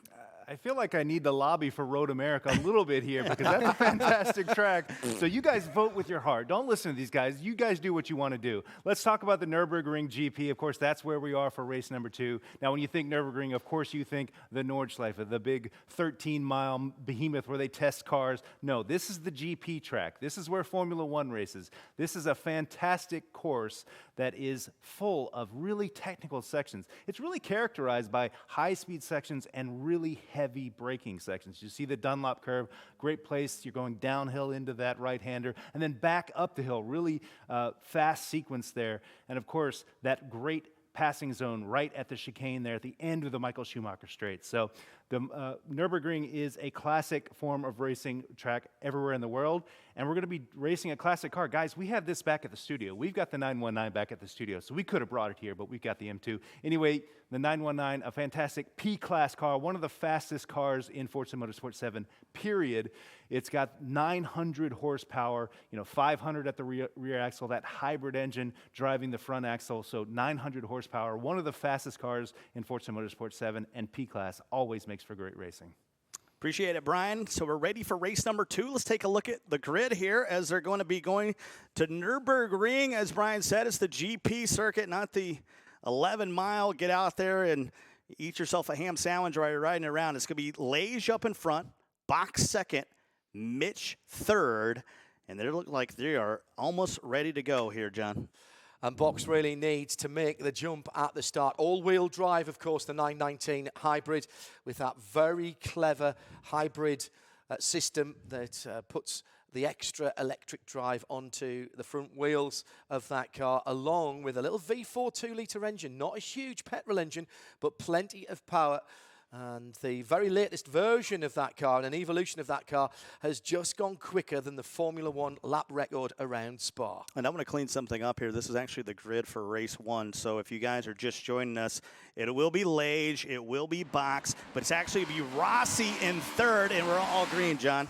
I feel like I need to lobby for Road America a little bit here because that's a fantastic track. So you guys vote with your heart. Don't listen to these guys. You guys do what you want to do. Let's talk about the Nurburgring GP. Of course, that's where we are for race number 2. Now, when you think Nurburgring, of course, you think the Nordschleife, the big 13-mile behemoth where they test cars. No, this is the GP track. This is where Formula One races. This is a fantastic course that is full of really technical sections. It's really characterized by high-speed sections and really heavy braking sections. You see the Dunlop curve, great place. You're going downhill into that right-hander, and then back up the hill, really fast sequence there. And of course, that great passing zone right at the chicane there at the end of the Michael Schumacher Straight. So the Nürburgring is a classic form of racing track everywhere in the world, and we're going to be racing a classic car. Guys, we have this back at the studio. We've got the 919 back at the studio, so we could have brought it here, but we've got the M2. Anyway, the 919, a fantastic P-class car, one of the fastest cars in Forza Motorsport 7, period. It's got 900 horsepower, 500 at the rear axle, that hybrid engine driving the front axle, so 900 horsepower, one of the fastest cars in Forza Motorsport 7, and P-class always makes for great racing. Appreciate it, Brian. So we're ready for race number 2. Let's take a look at the grid here as they're going to be going to Nürburgring. As Brian said, it's the GP circuit, not the 11-mile. Get out there and eat yourself a ham sandwich while you're riding around. It's going to be Lage up in front, Box second, Mitch third, and they look like they are almost ready to go here, John. And Box really needs to make the jump at the start. All-wheel drive, of course, the 919 hybrid with that very clever hybrid system that puts the extra electric drive onto the front wheels of that car, along with a little V4 2-litre engine. Not a huge petrol engine, but plenty of power. And the very latest version of that car, and an evolution of that car, has just gone quicker than the Formula One lap record around Spa. And I'm going to clean something up here. This is actually the grid for race 1. So if you guys are just joining us, it will be Lage, it will be Box, but it's actually be Rossi in third, and we're all green, John.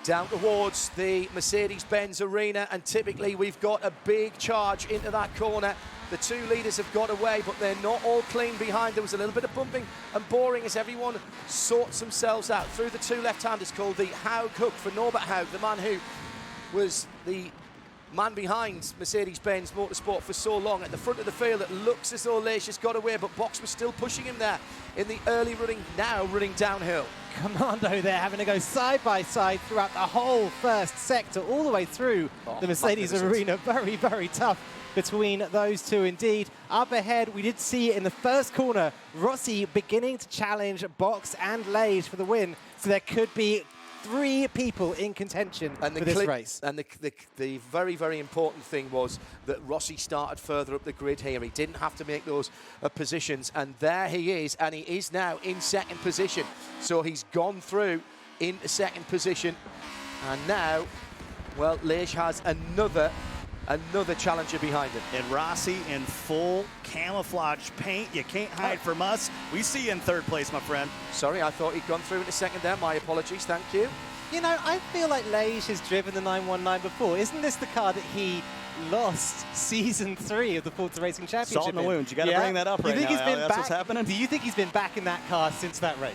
Down towards the Mercedes-Benz arena, and typically we've got a big charge into that corner. The 2 leaders have got away, but they're not all clean behind. There was a little bit of bumping and boring as everyone sorts themselves out through the 2 left-handers called the Haug hook for Norbert Haug, the man who was the man behind Mercedes-Benz Motorsport for so long. At the front of the field, it looks as though Lage has got away, but Box was still pushing him there in the early running, now running downhill. Commando there having to go side by side throughout the whole first sector, all the way through the Mercedes arena. Very, very tough between those two indeed. Up ahead, we did see in the first corner, Rossi beginning to challenge Box and Lage for the win. So there could be 3 people in contention for this race. And the very, very important thing was that Rossi started further up the grid here. He didn't have to make those positions, and there he is, and he is now in second position. So he's gone through into second position, and now, well, Lage has another challenger behind him. And Rossi in full camouflage paint. You can't hide from us. We see you in third place, my friend. Sorry, I thought he'd gone through into second there. My apologies, thank you. I feel like Lage has driven the 919 before. Isn't this the car that he lost season 3 of the Forza Racing Championship? Salt in the wound. You got to bring that up right now. That's what's happening. Do you think he's been back in that car since that race?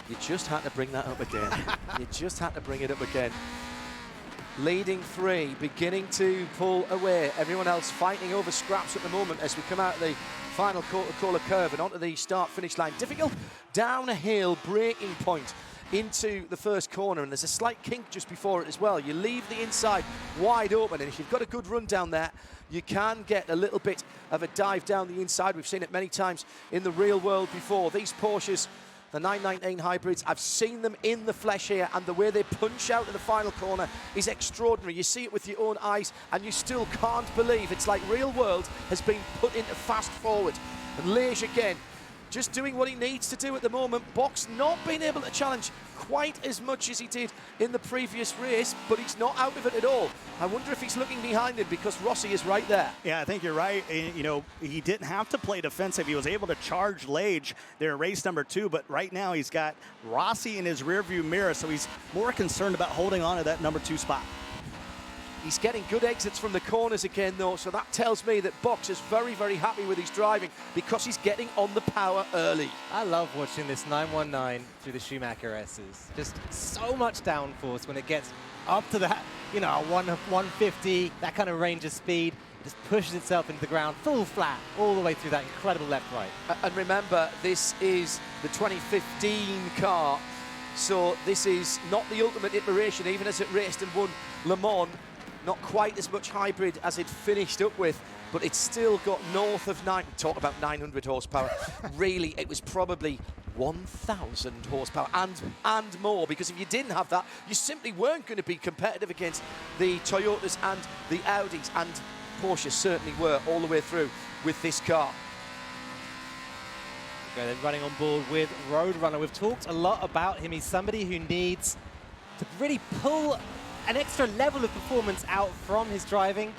You just had to bring that up again. You just had to bring it up again. leading 3, beginning to pull away. Everyone else fighting over scraps at the moment as we come out of the final quarter curve and onto the start-finish line. Difficult downhill braking point into the first corner, and there's a slight kink just before it as well. You leave the inside wide open, and if you've got a good run down there, you can get a little bit of a dive down the inside. We've seen it many times in the real world before. These Porsches, the 919 hybrids, I've seen them in the flesh here, and the way they punch out in the final corner is extraordinary. You see it with your own eyes, and you still can't believe it's like real world has been put into fast forward. And Liège again, just doing what he needs to do at the moment. Box not being able to challenge quite as much as he did in the previous race, but he's not out of it at all. I wonder if he's looking behind him because Rossi is right there. Yeah, I think you're right. You know, he didn't have to play defensive. He was able to charge Liège there in race number 2, but right now he's got Rossi in his rearview mirror, so he's more concerned about holding on to that number 2 spot. He's getting good exits from the corners again, though, so that tells me that Box is very, very happy with his driving because he's getting on the power early. I love watching this 919 through the Schumacher S's. Just so much downforce when it gets up to that, you know, 150, that kind of range of speed. Just pushes itself into the ground, full flat, all the way through that incredible left-right. And remember, this is the 2015 car, so this is not the ultimate iteration, even as it raced and won Le Mans. Not quite as much hybrid as it finished up with, but it's still got north of talk about 900 horsepower. Really, it was probably 1,000 horsepower and more, because if you didn't have that, you simply weren't going to be competitive against the Toyotas and the Audis, and Porsche certainly were all the way through with this car. Okay, they're running on board with Roadrunner. We've talked a lot about him. He's somebody who needs to really pull an extra level of performance out from his driving.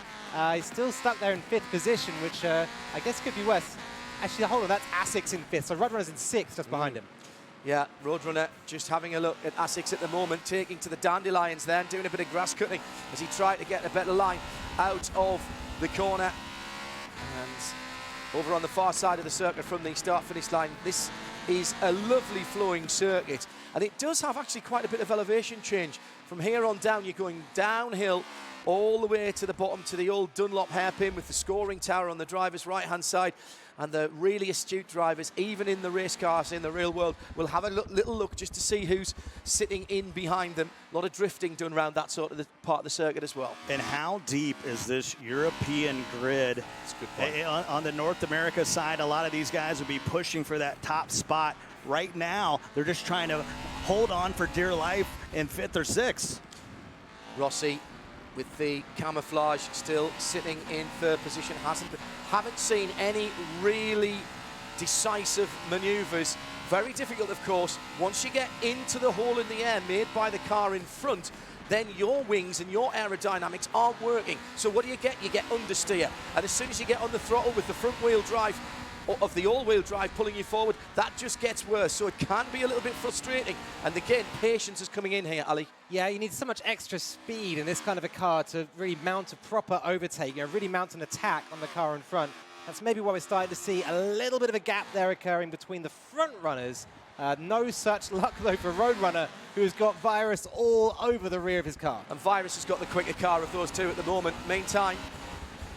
He's still stuck there in 5th position, which I guess could be worse. Actually, hold on, that's Asics in 5th, so Roadrunner's in 6th, just behind him. Yeah, Roadrunner just having a look at Asics at the moment, taking to the Dandelions then, doing a bit of grass cutting as he tried to get a better line out of the corner. And over on the far side of the circuit from the start-finish line, this is a lovely flowing circuit, and it does have actually quite a bit of elevation change. From here on down, you're going downhill all the way to the bottom to the old Dunlop hairpin with the scoring tower on the driver's right-hand side. And the really astute drivers, even in the race cars in the real world, will have a little look just to see who's sitting in behind them. A lot of drifting done around that sort of the part of the circuit as well. And how deep is this European grid? That's a good point. On the North America side, a lot of these guys would be pushing for that top spot. Right now, they're just trying to hold on for dear life in 5th or 6th. Rossi with the camouflage still sitting in 3rd position. Haven't seen any really decisive manoeuvres. Very difficult, of course. Once you get into the hole in the air made by the car in front, then your wings and your aerodynamics aren't working. So what do? You get understeer. And as soon as you get on the throttle with the front wheel drive of the all-wheel drive pulling you forward, that just gets worse. So it can be a little bit frustrating. And again, patience is coming in here, Ali. Yeah, you need so much extra speed in this kind of a car to really mount a proper overtake, you know, really mount an attack on the car in front. That's maybe why we're starting to see a little bit of a gap there occurring between the front runners. No such luck, though, for Roadrunner, who's got Virus all over the rear of his car. And Virus has got the quicker car of those two at the moment. Meantime,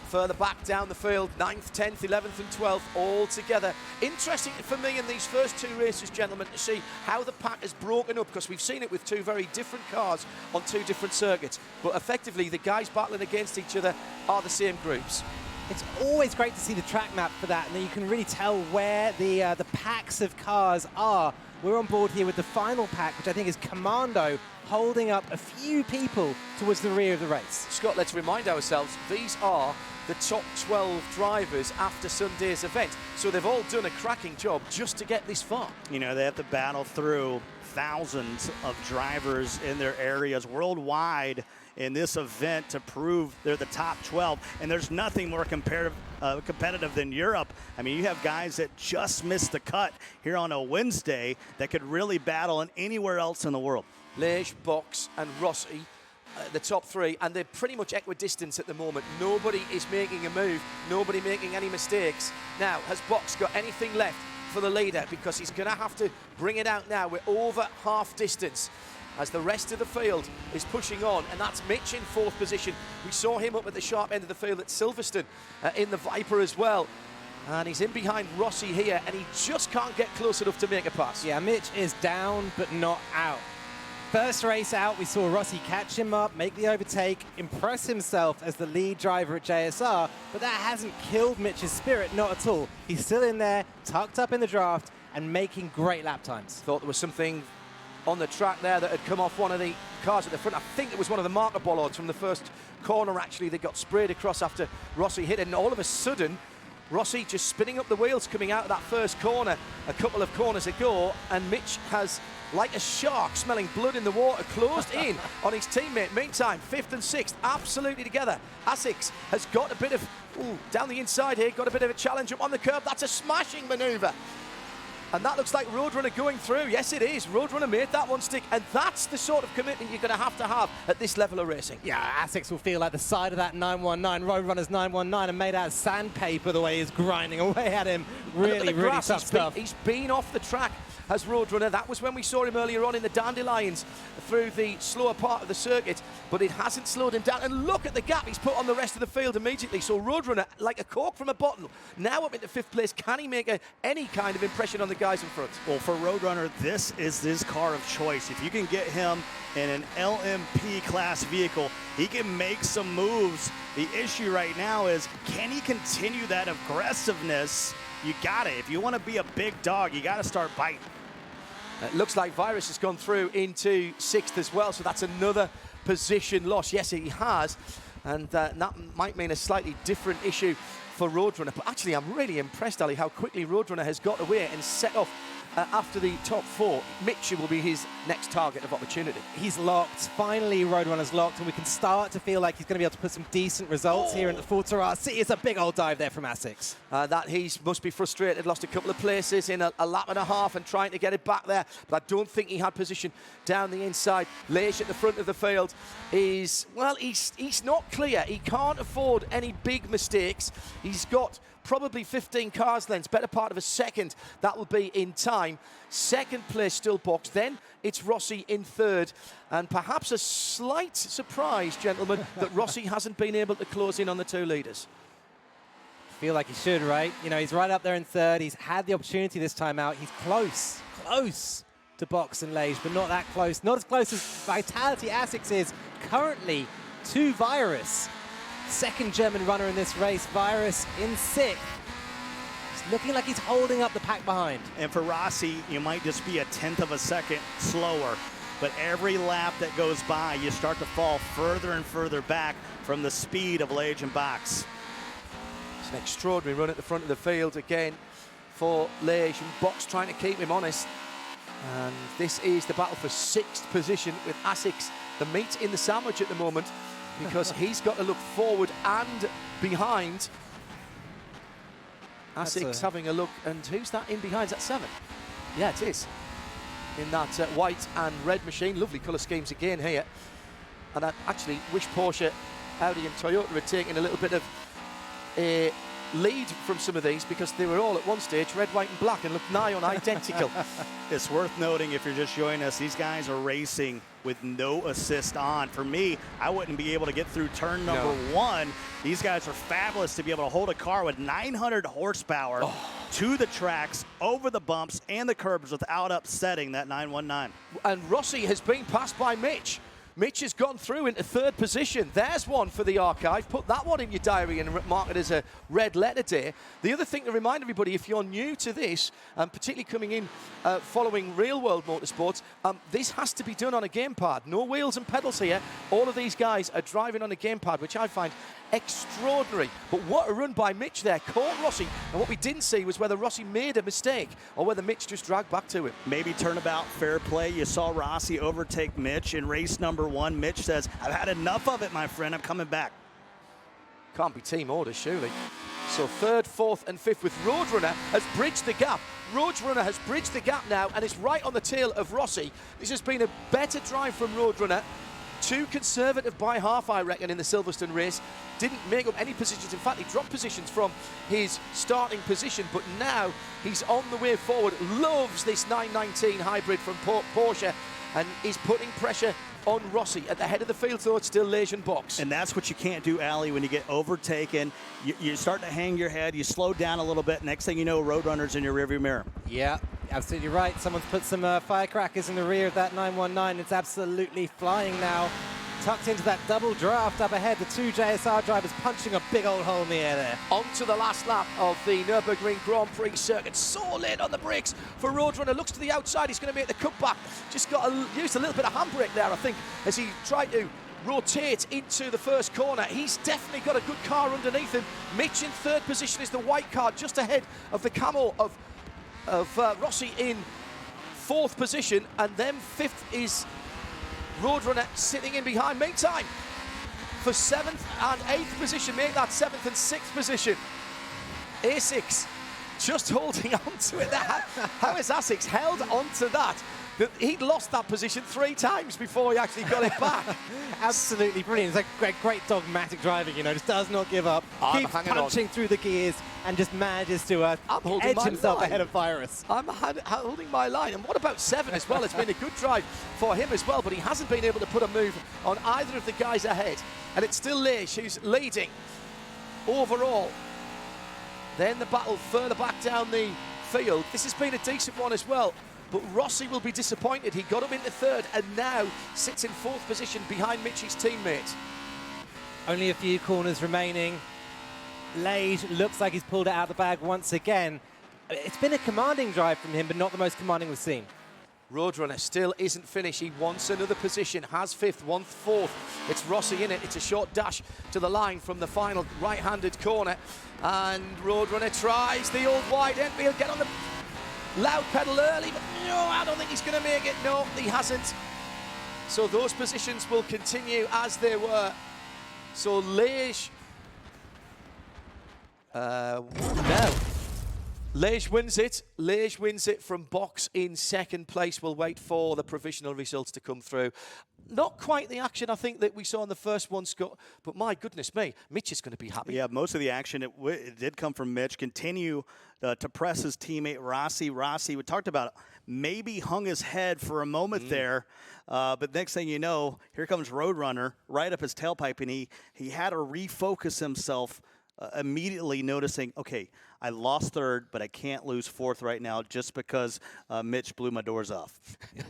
further back down the field, 9th, 10th, 11th and 12th all together. Interesting for me in these first 2 races, gentlemen, to see how the pack is broken up, because we've seen it with 2 very different cars on 2 different circuits. But effectively, the guys battling against each other are the same groups. It's always great to see the track map for that, and then you can really tell where the packs of cars are. We're on board here with the final pack, which I think is Commando, holding up a few people towards the rear of the race. Scott, let's remind ourselves, these are the top 12 drivers after Sunday's event. So they've all done a cracking job just to get this far. You know, they have to battle through thousands of drivers in their areas worldwide in this event to prove they're the top 12. And there's nothing more competitive than Europe. I mean, you have guys that just missed the cut here on a Wednesday that could really battle in anywhere else in the world. Liège, Box and Rossi, the top 3, and they're pretty much equidistant at the moment. Nobody is making a move, nobody making any mistakes. Now, has Box got anything left for the leader? Because he's going to have to bring it out now. We're over half distance. as the rest of the field is pushing on, and that's Mitch in 4th position. We saw him up at the sharp end of the field at Silverstone in the Viper as well. And he's in behind Rossi here, and he just can't get close enough to make a pass. Yeah, Mitch is down, but not out. First race out, we saw Rossi catch him up, make the overtake, impress himself as the lead driver at JSR, but that hasn't killed Mitch's spirit, not at all. He's still in there, tucked up in the draft, and making great lap times. Thought there was something on the track there that had come off one of the cars at the front. I think it was one of the marker bollards from the first corner, actually, that got sprayed across after Rossi hit it, and all of a sudden, Rossi just spinning up the wheels coming out of that first corner a couple of corners ago, and Mitch has, like a shark smelling blood in the water, closed in on his teammate. Meantime, 5th and 6th absolutely together. Asics has got a bit of, down the inside here, got a bit of a challenge up on the curb. That's a smashing manoeuvre. And that looks like Roadrunner going through. Yes, it is. Roadrunner made that one stick, and that's the sort of commitment you're going to have at this level of racing. Yeah, Asics will feel like the side of that 919, Roadrunner's 919, and made out of sandpaper the way he's grinding away at him. Really, really tough stuff. He's been off the track as Roadrunner. That was when we saw him earlier on in the Dandelions through the slower part of the circuit, but it hasn't slowed him down. And look at the gap he's put on the rest of the field immediately. So Roadrunner, like a cork from a bottle, now up into 5th place. Can he make any kind of impression on the guys in front? Well, for Roadrunner, this is his car of choice. If you can get him in an LMP class vehicle, he can make some moves. The issue right now is, can he continue that aggressiveness? You got it. If you want to be a big dog, you got to start biting. It looks like Virus has gone through into 6th as well, so that's another position loss. Yes, he has, and that might mean a slightly different issue for Roadrunner. But actually, I'm really impressed, Ali, how quickly Roadrunner has got away and set off after the top 4. Mitch will be his next target of opportunity. He's locked. Finally, Roadrunner's locked, and we can start to feel like he's going to be able to put some decent results here in the ForzaRC. It's a big old dive there from Asics. That he must be frustrated, lost a couple of places in a lap and a half and trying to get it back there, but I don't think he had position down the inside. Leish at the front of the field is, well, he's not clear. He can't afford any big mistakes. He's got probably 15 cars lengths, better part of a second. That will be in time. 2nd place still boxed. Then it's Rossi in 3rd. And perhaps a slight surprise, gentlemen, that Rossi hasn't been able to close in on the 2 leaders. Feel like he should, right? You know, he's right up there in 3rd. He's had the opportunity this time out. He's close to Box and Leish, but not that close. Not as close as Vitality Asics is currently to Virus. 2nd German runner in this race, Virus in 6th. It's looking like he's holding up the pack behind. And for Rossi, you might just be a 1/10 of a second slower. But every lap that goes by, you start to fall further and further back from the speed of Leish and Box. It's an extraordinary run at the front of the field again for Leish, and Box trying to keep him honest. And this is the battle for 6th position with Asics, the meat in the sandwich at the moment, because he's got to look forward and behind. Asics having a look, and who's that in behind? Is that 7? Yeah, it is. In that white and red machine. Lovely colour schemes again here. And I actually wish Porsche, Audi and Toyota had taken a little bit of a lead from some of these, because they were all at one stage red, white and black and looked nigh on identical. It's worth noting, if you're just joining us, these guys are racing with no assist on. For me, I wouldn't be able to get through turn number 1. These guys are fabulous to be able to hold a car with 900 horsepower to the tracks, over the bumps and the curbs without upsetting that 919. And Rossi has been passed by Mitch. Mitch has gone through into 3rd position. There's one for the archive. Put that one in your diary and mark it as a red letter day. The other thing to remind everybody, if you're new to this, particularly coming in following real world motorsports, this has to be done on a gamepad. No wheels and pedals here. All of these guys are driving on a gamepad, which I find extraordinary. But what a run by Mitch there. Caught Rossi. And what we didn't see was whether Rossi made a mistake or whether Mitch just dragged back to him. Maybe turnabout fair play. You saw Rossi overtake Mitch in race number 1. Mitch says, I've had enough of it, my friend. I'm coming back. Can't be team orders, surely. So 3rd, 4th and 5th with Roadrunner has bridged the gap. Roadrunner has bridged the gap now and it's right on the tail of Rossi. This has been a better drive from Roadrunner too conservative by half, I reckon, in the Silverstone race. Didn't make up any positions. In fact, he dropped positions from his starting position, but now he's on the way forward. Loves this 919 hybrid from Porsche and is putting pressure on Rossi at the head of the field, so it's still Lejeune box. And that's what you can't do, Ali, when you get overtaken. You start to hang your head, you slow down a little bit. Next thing you know, Roadrunner's in your rearview mirror. Yeah, absolutely right. Someone's put some firecrackers in the rear of that 919. It's absolutely flying now. Tucked into that double draft up ahead. The two JSR drivers punching a big old hole in the air there. On to the last lap of the Nurburgring Grand Prix circuit. So late on the brakes for Roadrunner. Looks to the outside. He's going to make the cutback. Just used a little bit of handbrake there, I think, as he tried to rotate into the first corner. He's definitely got a good car underneath him. Mitch in third position is the white car, just ahead of the camo of Rossi in fourth position. And then fifth is Roadrunner sitting in behind. Meantime, for 7th and 8th position, make that 7th and 6th position. A6 just holding on to it. How is Asics held on to that? He'd lost that position 3 times before he actually got it back. Absolutely brilliant. It's like great dogmatic driving, you know, just does not give up. Keeps punching through the gears and just manages to edge himself ahead of Virus. I'm holding my line. And what about 7 as well? It's been a good drive for him as well, but he hasn't been able to put a move on either of the guys ahead. And it's still Leish who's leading overall. Then the battle further back down the field. This has been a decent one as well. But Rossi will be disappointed. He got him into third and now sits in fourth position behind Mitchie's teammate. Only a few corners remaining. Leish looks like he's pulled it out of the bag once again. It's been a commanding drive from him, but not the most commanding we've seen. Roadrunner still isn't finished. He wants another position, has 5th, wants 4th. It's Rossi in it. It's a short dash to the line from the final right-handed corner. And Roadrunner tries the old wide end. He'll get on the loud pedal early, but no, I don't think he's going to make it. No, he hasn't. So those positions will continue as they were. So Leish, no. Leish wins it. Leish wins it from box in second place. We'll wait for the provisional results to come through. Not quite the action, I think, that we saw in the first one, Scott, but my goodness me, Mitch is going to be happy. Yeah, most of the action, it did come from Mitch. Continue to press his teammate, Rossi. Rossi, we talked about it, maybe hung his head for a moment there, but next thing you know, here comes Roadrunner right up his tailpipe, and he had to refocus himself immediately, noticing, okay, I lost third, but I can't lose fourth right now just because Mitch blew my doors off.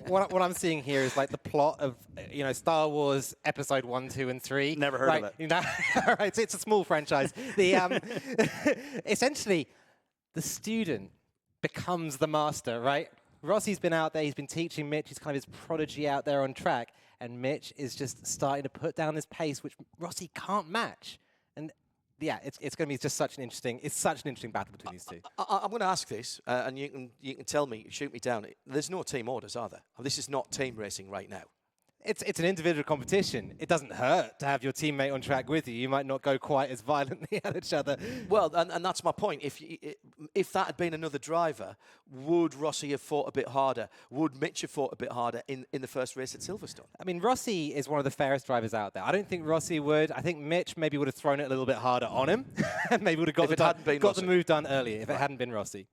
What I'm seeing here is like the plot of, you know, Star Wars Episode 1, 2, and 3. Never heard of it. You know, right, it's a small franchise. The essentially, the student becomes the master, right? Rossi's been out there. He's been teaching Mitch. He's kind of his prodigy out there on track, and Mitch is just starting to put down this pace, which Rossi can't match. And yeah, it's going to be just such an interesting battle between these two. I'm going to ask this, and you can tell me, shoot me down. There's no team orders, are there? This is not team racing right now. It's an individual competition. It doesn't hurt to have your teammate on track with you. You might not go quite as violently at each other. Well, and that's my point. If that had been another driver, would Rossi have fought a bit harder? Would Mitch have fought a bit harder in the first race at Silverstone? I mean, Rossi is one of the fairest drivers out there. I don't think Rossi would. I think Mitch maybe would have thrown it a little bit harder on him. And maybe would have got the move done earlier if it hadn't been Rossi.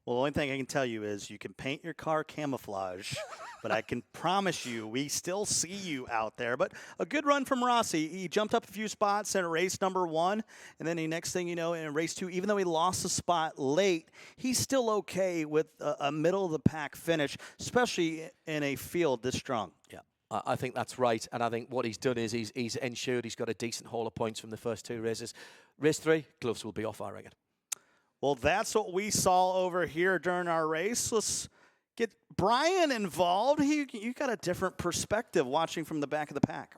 Well, the only thing I can tell you is you can paint your car camouflage, but I can promise you we still see you out there. But a good run from Rossi. He jumped up a few spots in race number 1, and then the next thing you know, in race 2, even though he lost a spot late, he's still okay with a middle-of-the-pack finish, especially in a field this strong. Yeah. I think that's right, and I think what he's done is he's ensured he's got a decent haul of points from the first 2 races. Race 3, gloves will be off, I reckon. Well, that's what we saw over here during our race. Let's get Brian involved. You got a different perspective watching from the back of the pack.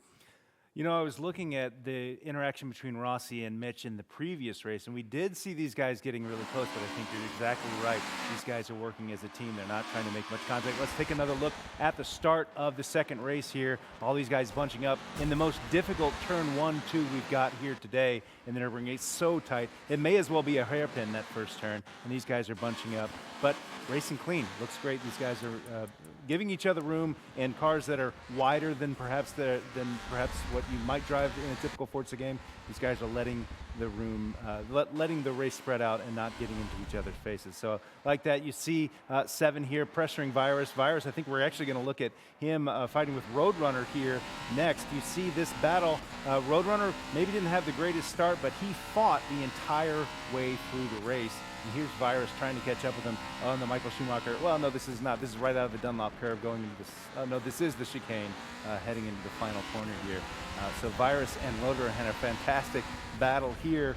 You know, I was looking at the interaction between Rossi and Mitch in the previous race, and we did see these guys getting really close, but I think you're exactly right. These guys are working as a team. They're not trying to make much contact. Let's take another look at the start of the second race here. All these guys bunching up in the most difficult turn 1, 2 we've got here today. in the Nurburgring. It's so tight. It may as well be a hairpin that first turn, and these guys are bunching up. But racing clean, looks great. These guys are giving each other room in cars that are wider than perhaps what you might drive in a typical Forza game. These guys are letting the room, letting the race spread out and not getting into each other's faces. So like that, you see 7 here pressuring Virus. Virus, I think we're actually going to look at him fighting with Roadrunner here next. You see this battle. Roadrunner maybe didn't have the greatest start, but he fought the entire way through the race. And here's Virus trying to catch up with him on the Michael Schumacher. Well, no, this is not. This is right out of the Dunlop curve going into this. No, this is the chicane heading into the final corner here. So Virus and Roadrunner had a fantastic battle here,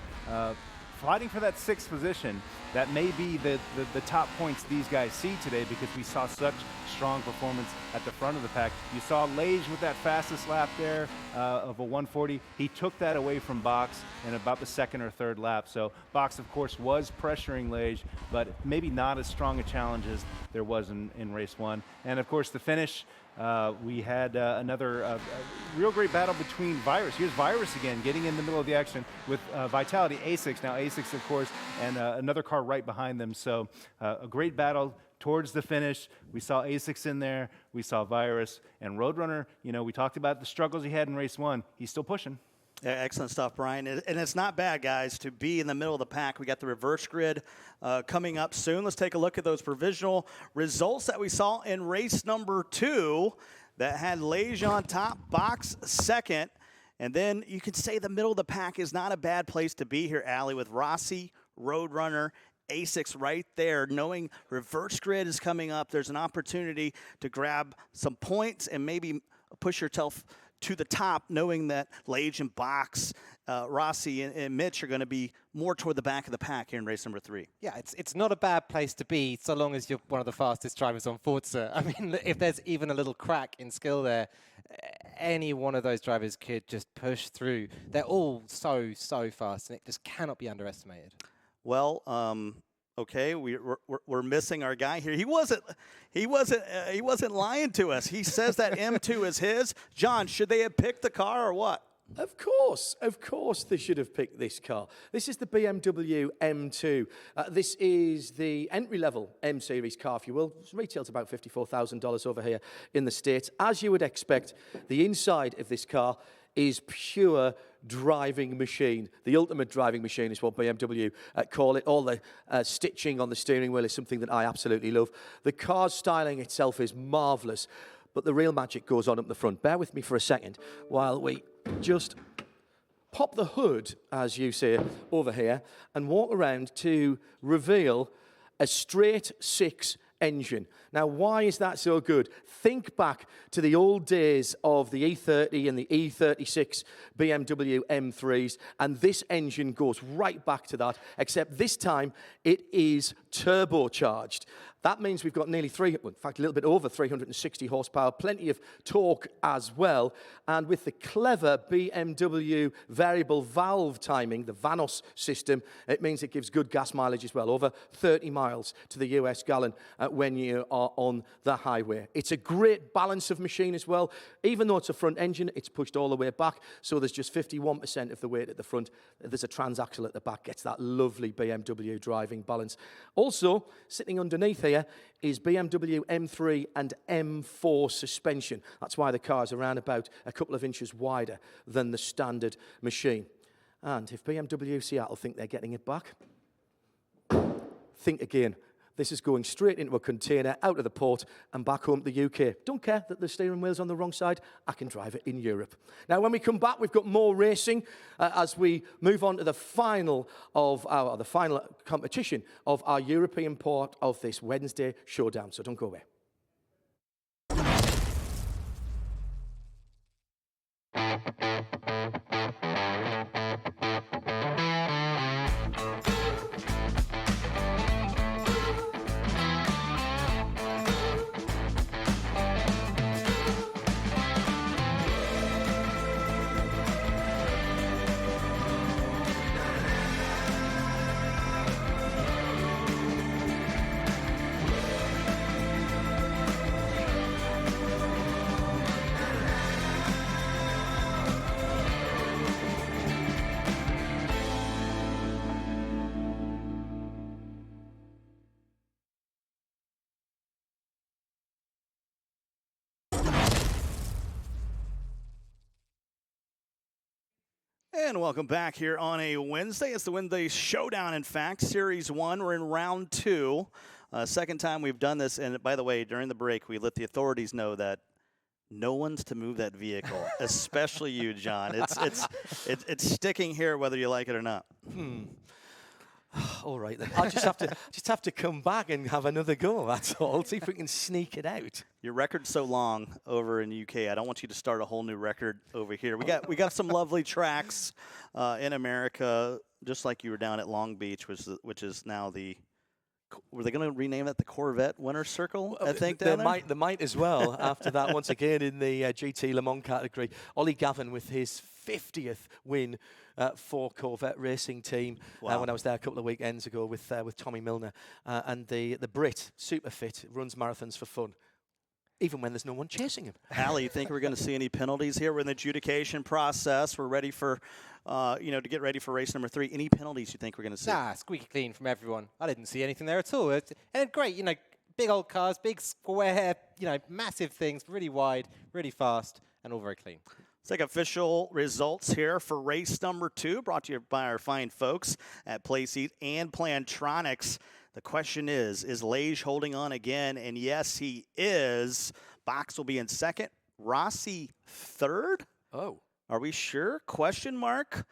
fighting for that 6th position. That may be the top points these guys see today because we saw such strong performance at the front of the pack. You saw Lage with that fastest lap there of a 140. He took that away from Box in about the 2nd or 3rd lap. So Box, of course, was pressuring Lage, but maybe not as strong a challenge as there was in race 1. And, of course, the finish, we had another real great battle between Virus. Here's Virus again, getting in the middle of the action with Vitality A6. Now A6, of course, and another car right behind them. So a great battle towards the finish. We saw A6 in there. We saw Virus. And Roadrunner, you know, we talked about the struggles he had in race 1. He's still pushing. Yeah, excellent stuff, Brian. And it's not bad, guys, to be in the middle of the pack. We got the reverse grid coming up soon. Let's take a look at those provisional results that we saw in race number 2 that had Lage on top, Box 2nd. And then you could say the middle of the pack is not a bad place to be here, Allie, with Rossi, Roadrunner, A6 right there. Knowing reverse grid is coming up, there's an opportunity to grab some points and maybe push yourself to the top, knowing that Lage and Box, Rossi and Mitch are going to be more toward the back of the pack here in race number 3. Yeah, it's not a bad place to be so long as you're one of the fastest drivers on Forza. I mean, if there's even a little crack in skill there, any one of those drivers could just push through. They're all so fast, and it just cannot be underestimated. Well, okay, we're missing our guy here. He wasn't lying to us. He says that M2 is his. John, should they have picked the car or what? Of course they should have picked this car. This is the BMW M2. This is the entry-level M-Series car, if you will. It retails about $54,000 over here in the States. As you would expect, the inside of this car is pure driving machine. The ultimate driving machine is what BMW call it. All the stitching on the steering wheel is something that I absolutely love. The car's styling itself is marvellous, but the real magic goes on up the front. Bear with me for a second while we just pop the hood, as you say, over here and walk around to reveal a straight 6 engine. Now, why is that so good? Think back to the old days of the E30 and the E36 BMW M3s, and this engine goes right back to that, except this time it is turbocharged. That means we've got nearly in fact, a little bit over 360 horsepower, plenty of torque as well. And with the clever BMW variable valve timing, the Vanos system, it means it gives good gas mileage as well, over 30 miles to the US gallon when you are on the highway. It's a great balance of machine as well. Even though it's a front engine, it's pushed all the way back, so there's just 51% of the weight at the front. There's a transaxle at the back, gets that lovely BMW driving balance. Also, sitting underneath here is BMW M3 and M4 suspension. That's why the car is around about a couple of inches wider than the standard machine. And if BMW Seattle think they're getting it back, think again. This is going straight into a container, out of the port, and back home to the UK. Don't care that the steering wheel's on the wrong side. I can drive it in Europe. Now, when we come back, we've got more racing as we move on to the final competition of our European part of this Wednesday Showdown. So don't go away. And welcome back here on a Wednesday. It's the Wednesday Showdown, in fact. Series 1, we're in round 2. Second time we've done this. And by the way, during the break, we let the authorities know that no one's to move that vehicle, especially you, John. It's sticking here whether you like it or not. All right, then. I'll just have to come back and have another go, that's all. See if we can sneak it out. Your record's so long over in the UK. I don't want you to start a whole new record over here. We got some lovely tracks in America, just like you were down at Long Beach, which is now the. Were they going to rename that the Corvette Winner's Circle? I think they might as well. After that, once again in the GT Le Mans category, Ollie Gavin with his 50th win for Corvette Racing Team. Wow. When I was there a couple of weekends ago with Tommy Milner, and the Brit, super fit, runs marathons for fun, even when there's no one chasing him. Allie, you think we're going to see any penalties here? We're in the adjudication process. We're ready for, to get ready for race number 3. Any penalties you think we're going to see? Nah, squeaky clean from everyone. I didn't see anything there at all. And great, big old cars, big square, massive things, really wide, really fast, and all very clean. Let's take official results here for race number 2, brought to you by our fine folks at Playseat and Plantronics. The question is Lage holding on again? And yes, he is. Box will be in second. Rossi third? Oh. Are we sure? Question mark.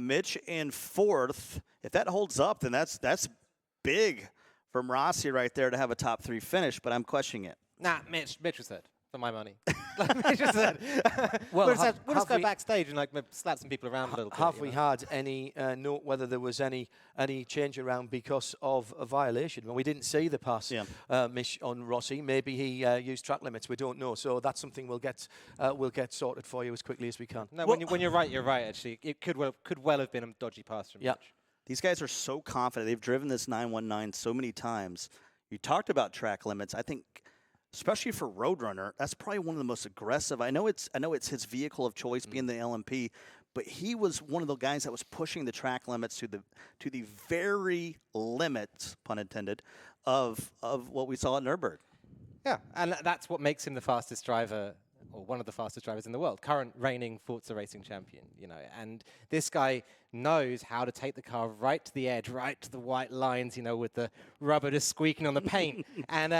Mitch in fourth. If that holds up, then that's big from Rossi right there to have a top 3 finish, but I'm questioning it. Nah, Mitch was third. For my money. Mitch was third. Well, we'll just go backstage and slap some people around a little bit. Have we had any note whether there was any change around because of a violation? Well, we didn't see the pass, Mish, on Rossi. Maybe he used track limits. We don't know. So that's something we'll get sorted for you as quickly as we can. No, when you're right, you're right. Actually, it could well have been a dodgy pass from Mitch. These guys are so confident. They've driven this 919 so many times. You talked about track limits. I think, especially for Roadrunner, that's probably one of the most aggressive. I know it's his vehicle of choice, being the LMP, but he was one of the guys that was pushing the track limits to the very limit, pun intended, of what we saw at Nurburgring. Yeah, and that's what makes him the fastest driver, or one of the fastest drivers in the world, current reigning Forza racing champion. And this guy knows how to take the car right to the edge, right to the white lines, with the rubber just squeaking on the paint, and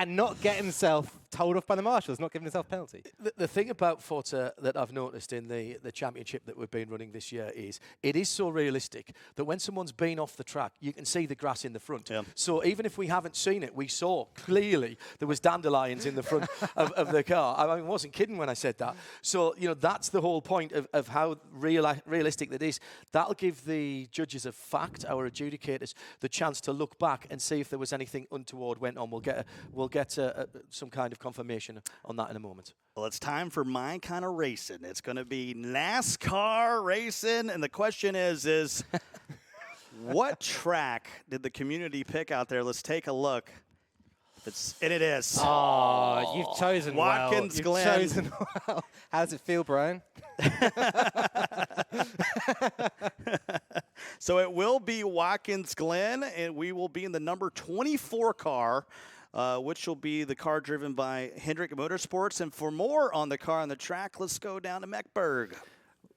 not get himself told off by the marshals, not giving himself penalty. The thing about Forza that I've noticed in the championship that we've been running this year is it is so realistic that when someone's been off the track, you can see the grass in the front. Yeah. So even if we haven't seen it, we saw clearly there was dandelions in the front of the car. I wasn't kidding when I said that. So, that's the whole point of how realistic that is. That'll give the judges of fact, our adjudicators, the chance to look back and see if there was anything untoward went on. We'll get some kind of confirmation on that in a moment. Well, it's time for my kind of racing. It's going to be NASCAR racing, and the question is what track did the community pick out there? Let's take a look. And it is. Oh, you've chosen Watkins Glen. You've chosen well. How does it feel, Brian? So it will be Watkins Glen, and we will be in the number 24 car, which will be the car driven by Hendrick Motorsports. And for more on the car on the track, let's go down to Meckburg.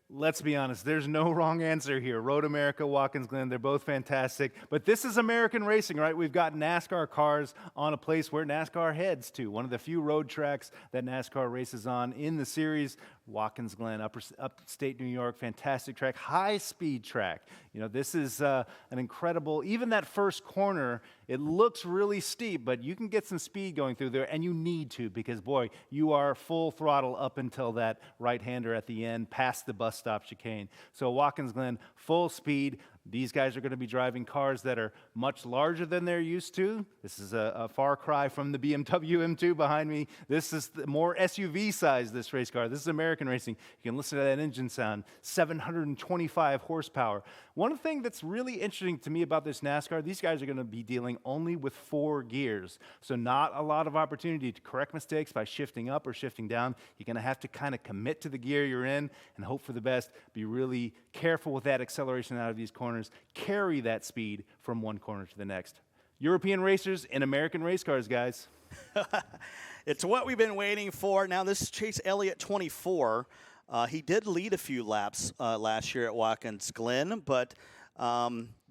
Let's be honest, there's no wrong answer here. Road America, Watkins Glen, they're both fantastic. But this is American racing, right? We've got NASCAR cars on a place where NASCAR heads to. One of the few road tracks that NASCAR races on in the series, Watkins Glen, upstate New York, fantastic track, high-speed track. This is an incredible, even that first corner, it looks really steep, but you can get some speed going through there, and you need to because, boy, you are full throttle up until that right-hander at the end, past the bus stop chicane. So Watkins Glen, full speed. These guys are going to be driving cars that are much larger than they're used to. This is a far cry from the BMW M2 behind me. This is the more SUV size, this race car. This is American racing. You can listen to that engine sound, 725 horsepower. One thing that's really interesting to me about this NASCAR, these guys are going to be dealing only with 4 gears. So not a lot of opportunity to correct mistakes by shifting up or shifting down. You're going to have to kind of commit to the gear you're in and hope for the best. Be really careful with that acceleration out of these corners. Carry that speed from one corner to the next. European racers in American race cars, guys. It's what we've been waiting for. Now, this is Chase Elliott 24. He did lead a few laps last year at Watkins Glen, but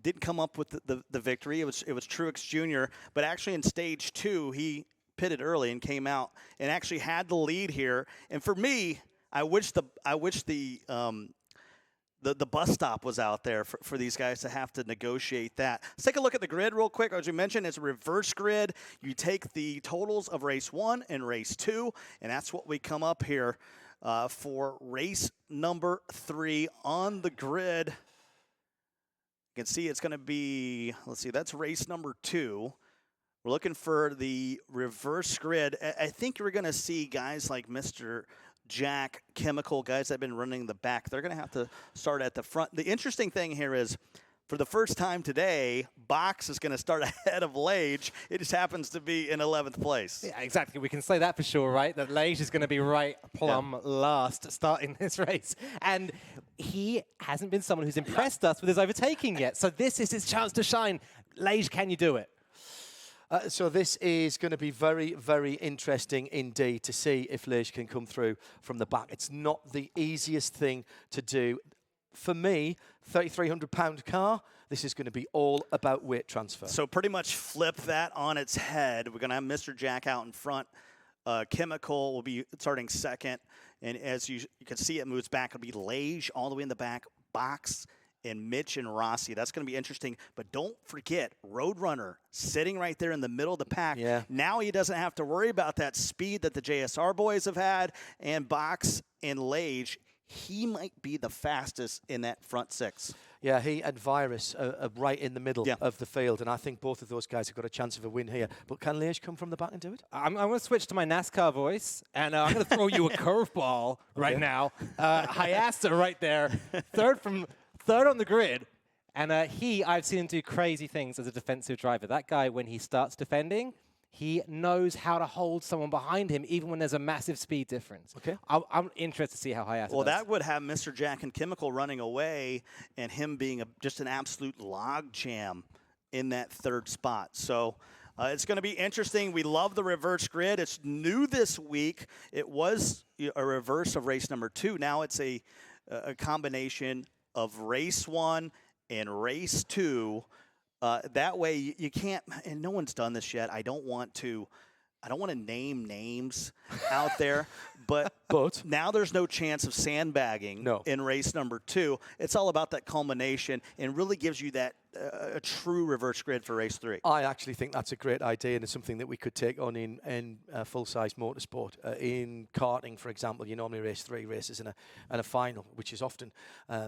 didn't come up with the victory. It was Truex Jr., but actually in stage 2, he pitted early and came out and actually had the lead here. And for me, I wish the bus stop was out there for these guys to have to negotiate that. Let's take a look at the grid real quick. As you mentioned, it's a reverse grid. You take the totals of race 1 and race 2, and that's what we come up here for race number 3 on the grid. You can see it's going to be, let's see, that's race number 2. We're looking for the reverse grid. I think you're going to see guys like Mr. Jack, Chemical, guys that have been running the back. They're going to have to start at the front. The interesting thing here is, for the first time today, Box is going to start ahead of Lage. It just happens to be in 11th place. Yeah, exactly. We can say that for sure, right? That Lage is going to be right plumb last starting this race. And he hasn't been someone who's impressed us with his overtaking yet. So this is his chance to shine. Lage, can you do it? So this is going to be very, very interesting indeed to see if Lage can come through from the back. It's not the easiest thing to do. For me, £3,300 car, this is going to be all about weight transfer. So pretty much flip that on its head. We're going to have Mr. Jack out in front. Chemical will be starting second. And as you can see, it moves back. It'll be Lage all the way in the back. Box and Mitch and Rossi. That's going to be interesting. But don't forget, Roadrunner sitting right there in the middle of the pack. Yeah. Now he doesn't have to worry about that speed that the JSR boys have had. And Box and Lage, he might be the fastest in that front 6. Yeah, he and Virus are right in the middle of the field, and I think both of those guys have got a chance of a win here. But can Lage come from the back and do it? I'm going to switch to my NASCAR voice, and I'm going to throw you a curveball right now. Hayasa right there, third on the grid. And I've seen him do crazy things as a defensive driver. That guy, when he starts defending, he knows how to hold someone behind him, even when there's a massive speed difference. Okay. I'm interested to see how Hayasa does. That would have Mr. Jack and Chemical running away and him being just an absolute log jam in that 3rd spot. So it's going to be interesting. We love the reverse grid. It's new this week. It was a reverse of race number 2. Now it's a combination of race 1 and race 2. That way you can't, and no one's done this yet. I don't want to name names out there, but now there's no chance of sandbagging in race number 2. It's all about that culmination and really gives you that a true reverse grid for race 3. I actually think that's a great idea, and it's something that we could take on in full-size motorsport. In karting, for example, you normally race 3 races and a final, which is often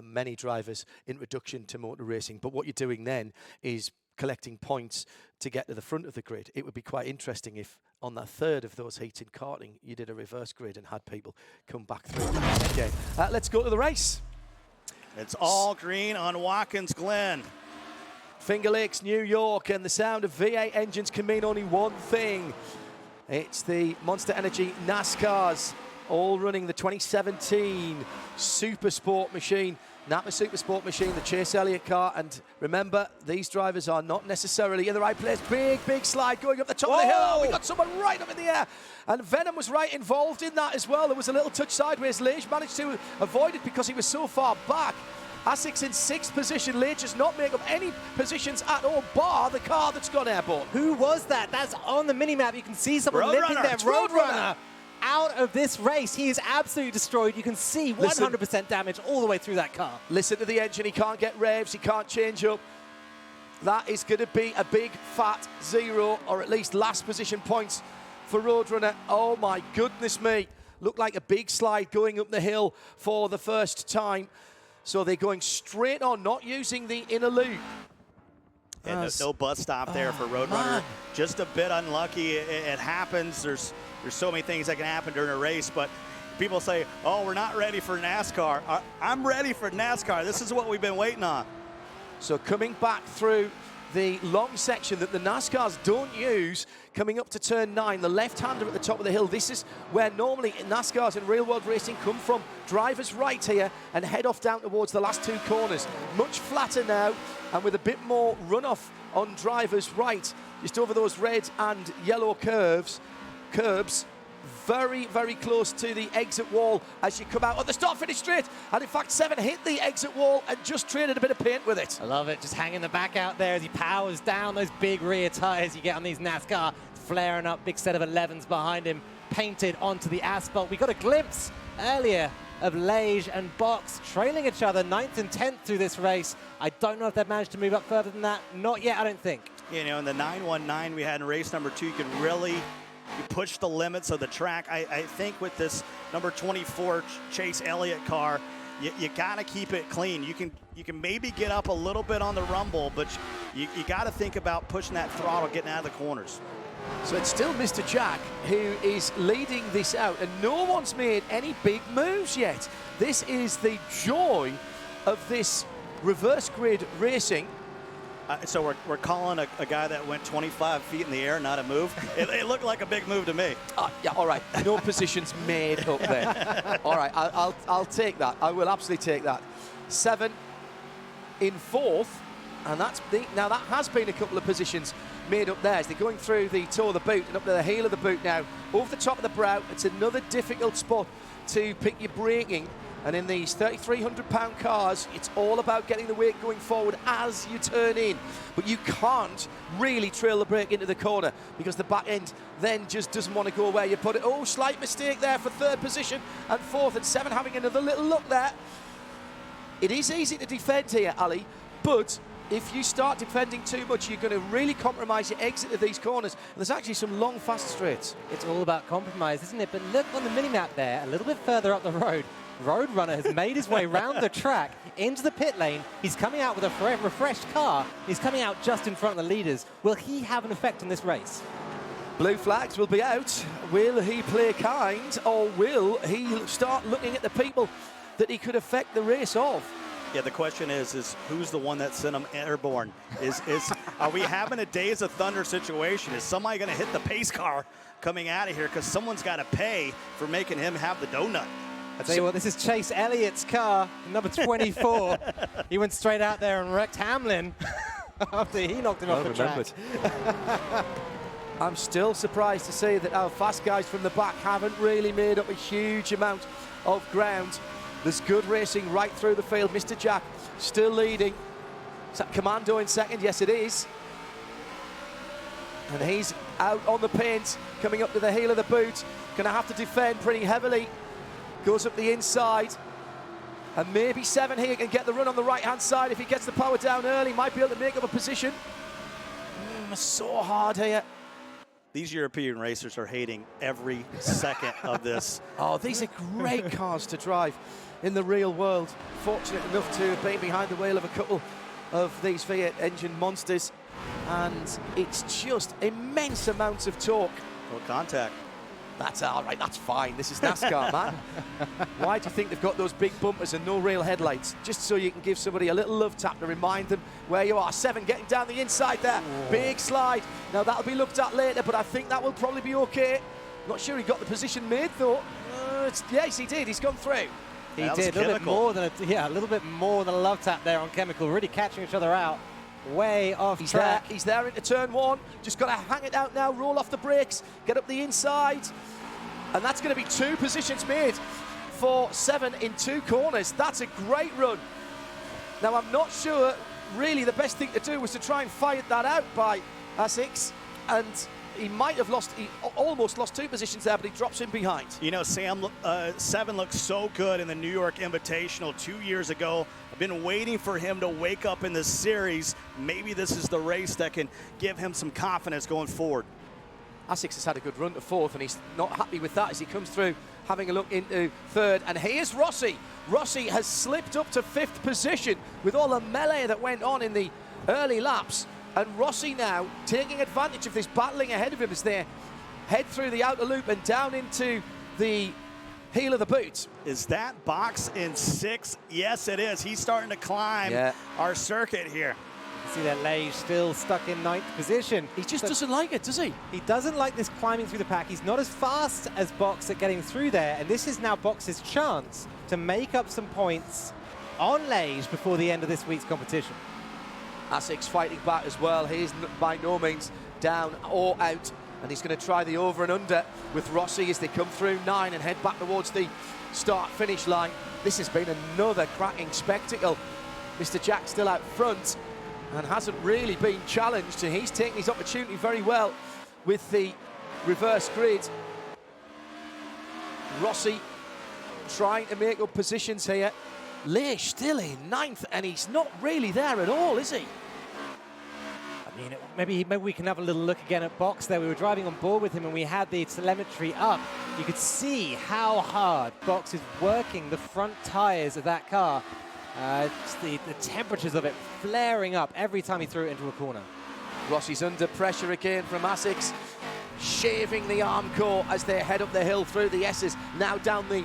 many drivers' introduction to motor racing. But what you're doing then is collecting points to get to the front of the grid. It would be quite interesting if on that 3rd of those heats in karting, you did a reverse grid and had people come back through again. Let's go to the race. It's all green on Watkins Glen. Finger Lakes, New York, and the sound of V8 engines can mean only one thing. It's the Monster Energy NASCARs, all running the 2017 Super Sport machine. Napa Super Sport machine, the Chase Elliott car. And remember, these drivers are not necessarily in the right place. Big slide going up the top of the hill. Oh, we got someone right up in the air. And Venom was right involved in that as well. There was a little touch sideways. Lage managed to avoid it because he was so far back. Asics in 6th position. Lage does not make up any positions at all, bar the car that's gone airborne. Who was that? That's on the minimap. You can see someone limping there. Roadrunner. Out of this race. He is absolutely destroyed. You can see 100% damage all the way through that car. Listen to the engine. He can't get revs. He can't change up. That is going to be a big fat 0, or at least last position points for Roadrunner. Oh my goodness me. Looked like a big slide going up the hill for the first time. So they're going straight on, not using the inner loop. And no bus stop there for Roadrunner. Just a bit unlucky. It happens. There's so many things that can happen during a race, but people say, oh, we're not ready for NASCAR. I'm ready for NASCAR. This is what we've been waiting on. So coming back through the long section that the NASCARs don't use, coming up to turn 9, the left-hander at the top of the hill. This is where normally NASCARs in real-world racing come from. Drivers right here and head off down towards the last 2 corners. Much flatter now and with a bit more runoff on drivers right, just over those red and yellow curbs. very, very close to the exit wall as you come out on the start-finish straight. And in fact, 7 hit the exit wall and just traded a bit of paint with it. I love it, just hanging the back out there as he powers down those big rear tyres you get on these NASCAR, flaring up, big set of 11s behind him, painted onto the asphalt. We got a glimpse earlier of Lage and Box trailing each other 9th and 10th through this race. I don't know if they've managed to move up further than that. Not yet, I don't think. You know, in the 919 we had in race number 2, you could really push the limits of the track. I think with this number 24 Chase Elliott car, you got to keep it clean. You can maybe get up a little bit on the rumble, but you got to think about pushing that throttle, getting out of the corners. So it's still Mr. Jack who is leading this out, and no one's made any big moves yet. This is the joy of this reverse grid racing. So we're calling a guy that went 25 feet in the air not a move. It looked like a big move to me. Yeah, all right. No positions made up there. All right, I'll take that. I will absolutely take that. 7 in 4th, and now that has been a couple of positions made up there as they're going through the toe of the boot and up to the heel of the boot now. Over the top of the brow, it's another difficult spot to pick your braking. And in these 3,300-pound cars, it's all about getting the weight going forward as you turn in. But you can't really trail the brake into the corner because the back end then just doesn't want to go where you put it. Oh, slight mistake there for 3rd position and 4th, and 7 having another little look there. It is easy to defend here, Ali, but if you start defending too much, you're going to really compromise your exit of these corners. And there's actually some long, fast straights. It's all about compromise, isn't it? But look on the mini-map there, a little bit further up the road. Roadrunner has made his way round the track into the pit lane. He's coming out with a refreshed car. He's coming out just in front of the leaders. Will he have an effect on this race? Blue flags will be out. Will he play kind, or will he start looking at the people that he could affect the race of? Yeah, the question is who's the one that sent him airborne? Are we having a Days of Thunder situation? Is somebody going to hit the pace car coming out of here? Because someone's got to pay for making him have the donut. I tell you what, this is Chase Elliott's car, number 24. He went straight out there and wrecked Hamlin after he knocked him off the track. I'm still surprised to see that our fast guys from the back haven't really made up a huge amount of ground. There's good racing right through the field. Mr. Jack still leading. Is that Commando in second? Yes, it is. And he's out on the paint, coming up to the heel of the boot. Going to have to defend pretty heavily. Goes up the inside. And maybe 7 here can get the run on the right-hand side. If he gets the power down early, might be able to make up a position. So hard here. These European racers are hating every second of this. Oh, these are great cars to drive in the real world. Fortunate enough to be behind the wheel of a couple of these V8 engine monsters. And it's just immense amounts of torque. No contact. That's all right, that's fine. This is NASCAR, man. Why do you think they've got those big bumpers and no real headlights? Just so you can give somebody a little love tap to remind them where you are. 7 getting down the inside there. Whoa. Big slide. Now, that'll be looked at later, but I think that will probably be okay. Not sure he got the position made, though. Yes, he did. He's gone through. He did. A little bit more than a love tap there on Chemical. Really catching each other out. Way off track. He's there into turn 1. Just got to hang it out now, roll off the brakes, get up the inside. And that's going to be 2 positions made for 7 in 2 corners. That's a great run. Now, I'm not sure really the best thing to do was to try and fight that out by Essex. And he might have lost, he almost lost 2 positions there, but he drops in behind. You know, Sam, 7 looked so good in the New York Invitational 2 years ago. I've been waiting for him to wake up in this series. Maybe this is the race that can give him some confidence going forward. Essex has had a good run to 4th, and he's not happy with that as he comes through, having a look into 3rd. And here's Rossi. Rossi has slipped up to 5th position with all the melee that went on in the early laps. And Rossi now taking advantage of this battling ahead of him as they head through the outer loop and down into the heel of the boot. Is that Box in 6th? Yes, it is. He's starting to climb our circuit here. See that Lage still stuck in 9th position. He just doesn't like it, does he? He doesn't like this climbing through the pack. He's not as fast as Box at getting through there, and this is now Box's chance to make up some points on Lage before the end of this week's competition. Essex fighting back as well. He's by no means down or out And he's going to try the over and under with Rossi as they come through 9 and head back towards the start-finish line. This has been another cracking spectacle. Mr. Jack still out front and hasn't really been challenged, and he's taking his opportunity very well with the reverse grid. Rossi trying to make up positions here. Leish still in 9th, and he's not really there at all, is he? I mean, maybe we can have a little look again at Box there. We were driving on board with him and we had the telemetry up. You could see how hard Box is working the front tyres of that car. Just the temperatures of it flaring up every time he threw it into a corner. Rossi's under pressure again from Asics, shaving the arm core as they head up the hill through the S's. Now down the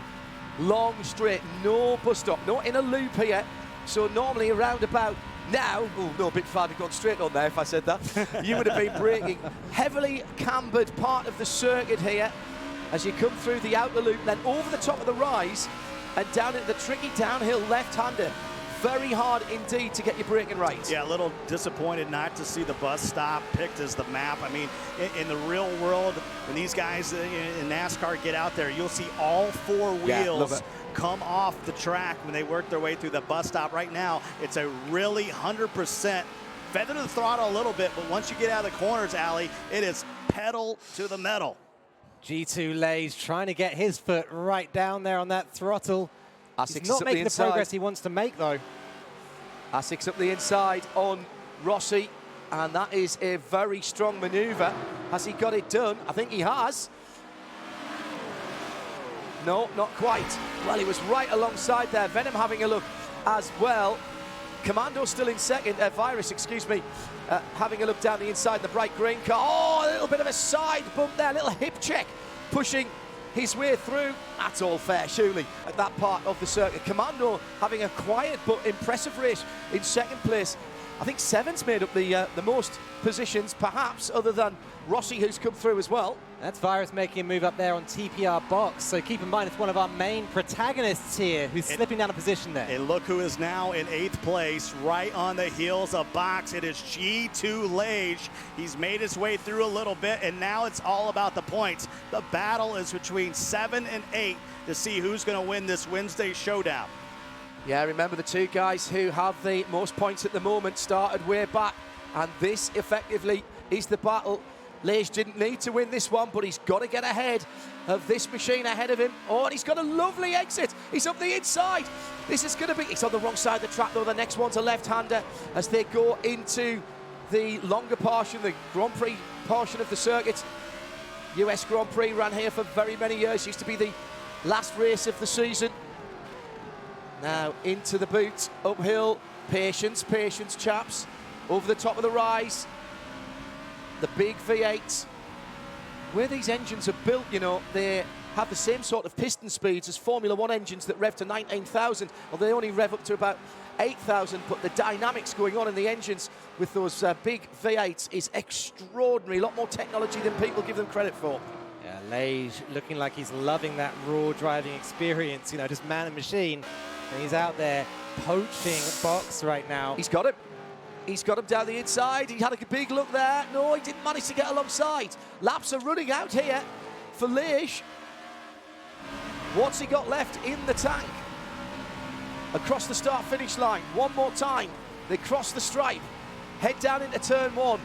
long straight, no bus stop, not in a loop here. So normally around about now, oh no, a bit far to go straight on there if I said that. You would have been braking. Heavily cambered part of the circuit here as you come through the outer loop, then over the top of the rise and down into the tricky downhill left-hander. Very hard indeed to get your braking right. Yeah, a little disappointed not to see the bus stop picked as the map. I mean, in the real world, when these guys in NASCAR get out there, you'll see all 4 wheels come off the track when they work their way through the bus stop. Right now, it's a really 100% feather to the throttle a little bit, but once you get out of the corners, Ali, it is pedal to the metal. G2 Leish trying to get his foot right down there on that throttle. He's not making the progress he wants to make, though. Asics up the inside on Rossi, and that is a very strong manoeuvre. Has he got it done? I think he has. No, not quite. Well, he was right alongside there. Venom having a look as well. Commando still in second. Virus, excuse me, having a look down the inside, the bright green car. Oh, a little bit of a side bump there, a little hip check, pushing his way through. That's all fair, surely, at that part of the circuit. Commando having a quiet but impressive race in second place. I think 7's made up the most positions, perhaps, other than Rossi, who's come through as well. That's Virus making a move up there on TPR Box. So keep in mind, it's one of our main protagonists here who's slipping down a position there. And look who is now in 8th place, right on the heels of Box. It is G2 Leish. He's made his way through a little bit, and now it's all about the points. The battle is between 7 and 8 to see who's going to win this Wednesday Showdown. Yeah, remember the 2 guys who have the most points at the moment started way back, and this effectively is the battle. Leish didn't need to win this one, but he's got to get ahead of this machine ahead of him. Oh, and he's got a lovely exit. He's up the inside. This is going to be... It's on the wrong side of the track, though. The next one's a left-hander as they go into the longer portion, the Grand Prix portion of the circuit. US Grand Prix ran here for very many years. Used to be the last race of the season. Now into the boot, uphill. Patience, patience, chaps. Over the top of the rise. The big V8. Where these engines are built, you know, they have the same sort of piston speeds as Formula 1 engines that rev to 19,000, or they only rev up to about 8,000, but the dynamics going on in the engines with those big V8s is extraordinary. A lot more technology than people give them credit for. Yeah, Leish looking like he's loving that raw driving experience, you know, just man and machine. And he's out there poaching Box right now. He's got it. He's got him down the inside. He had a big look there. No, he didn't manage to get alongside. Laps are running out here for Leish. What's he got left in the tank? Across the start-finish line. One more time. They cross the stripe. Head down into turn 1.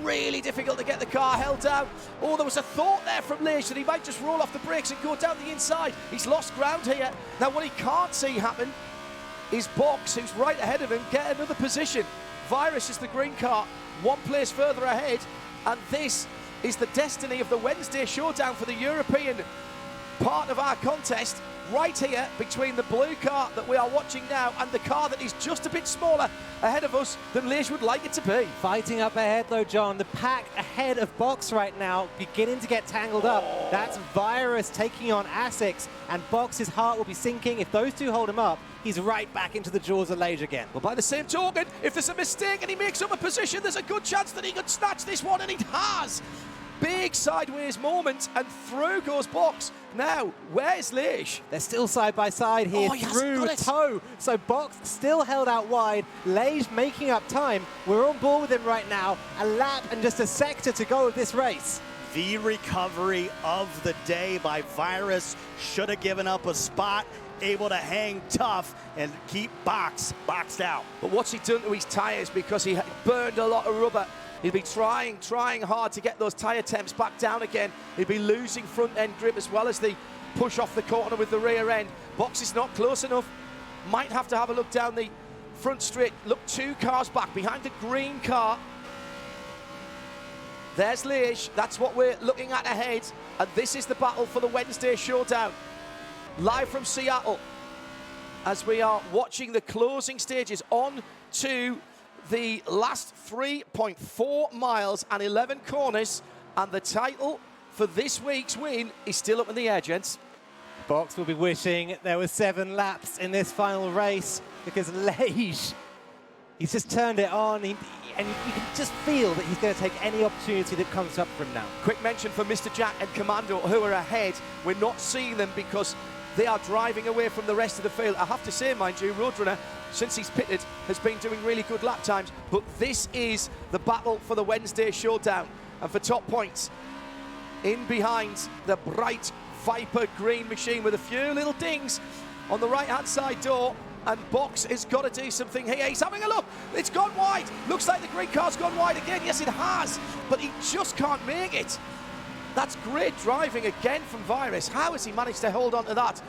Really difficult to get the car held down. Oh, there was a thought there from Leish that he might just roll off the brakes and go down the inside. He's lost ground here. Now, what he can't see happen is Box, who's right ahead of him, get another position. Virus is the green car, 1 place further ahead, and this is the destiny of the Wednesday Showdown for the European part of our contest, right here between the blue car that we are watching now and the car that is just a bit smaller ahead of us than Leish would like it to be. Fighting up ahead though, John. The pack ahead of Box right now, beginning to get tangled up. That's Virus taking on Asics, and Box's heart will be sinking. If those two hold him up, he's right back into the jaws of Leish again. Well, by the same token, if there's a mistake and he makes up a position, there's a good chance that he could snatch this one, and he has. Big sideways moment, and through goes Box. Now, where's Leish? They're still side by side here through toe. So Box still held out wide. Leish making up time. We're on board with him right now. A lap and just a sector to go of this race. The recovery of the day by Virus. Should have given up a spot. Able to hang tough and keep boxed out. But what's he done to his tyres? Because he burned a lot of rubber. He'll be trying hard to get those tyre temps back down again. He'll be losing front end grip as well as the push off the corner with the rear end. Box is not close enough. Might have to have a look down the front straight. Look 2 cars back behind the green car. There's Liège. That's what we're looking at ahead. And this is the battle for the Wednesday Showdown. Live from Seattle as we are watching the closing stages on to the last 3.4 miles and 11 corners, and the title for this week's win is still up in the air, gents. Box will be wishing there were 7 laps in this final race, because Liège, he's just turned it on, and you can just feel that he's going to take any opportunity that comes up for him now. Quick mention for Mr. Jack and Commando, who are ahead. We're not seeing them because they are driving away from the rest of the field. I have to say, mind you, Roadrunner, since he's pitted, has been doing really good lap times. But this is the battle for the Wednesday Showdown. And for top points, in behind the bright Viper green machine with a few little dings on the right-hand side door. And Box has got to do something here. He's having a look. It's gone wide. Looks like the green car's gone wide again. Yes, it has. But he just can't make it. That's great driving again from Virus. How has he managed to hold on to that?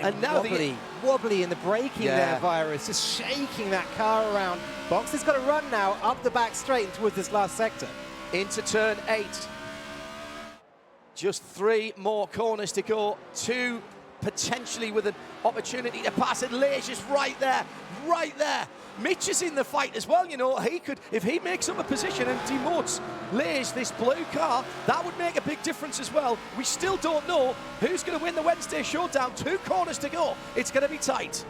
And now wobbly in the braking there, Virus, just shaking that car around. Box has got to run now up the back straight and towards this last sector. Into turn 8. Just 3 more corners to go. 2 potentially with an opportunity to pass it. Liège is right there, right there. Mitch is in the fight as well, you know. He could, if he makes up a position and demotes Liège, this blue car, that would make a big difference as well. We still don't know who's going to win the Wednesday Showdown. 2 corners to go. It's going to be tight.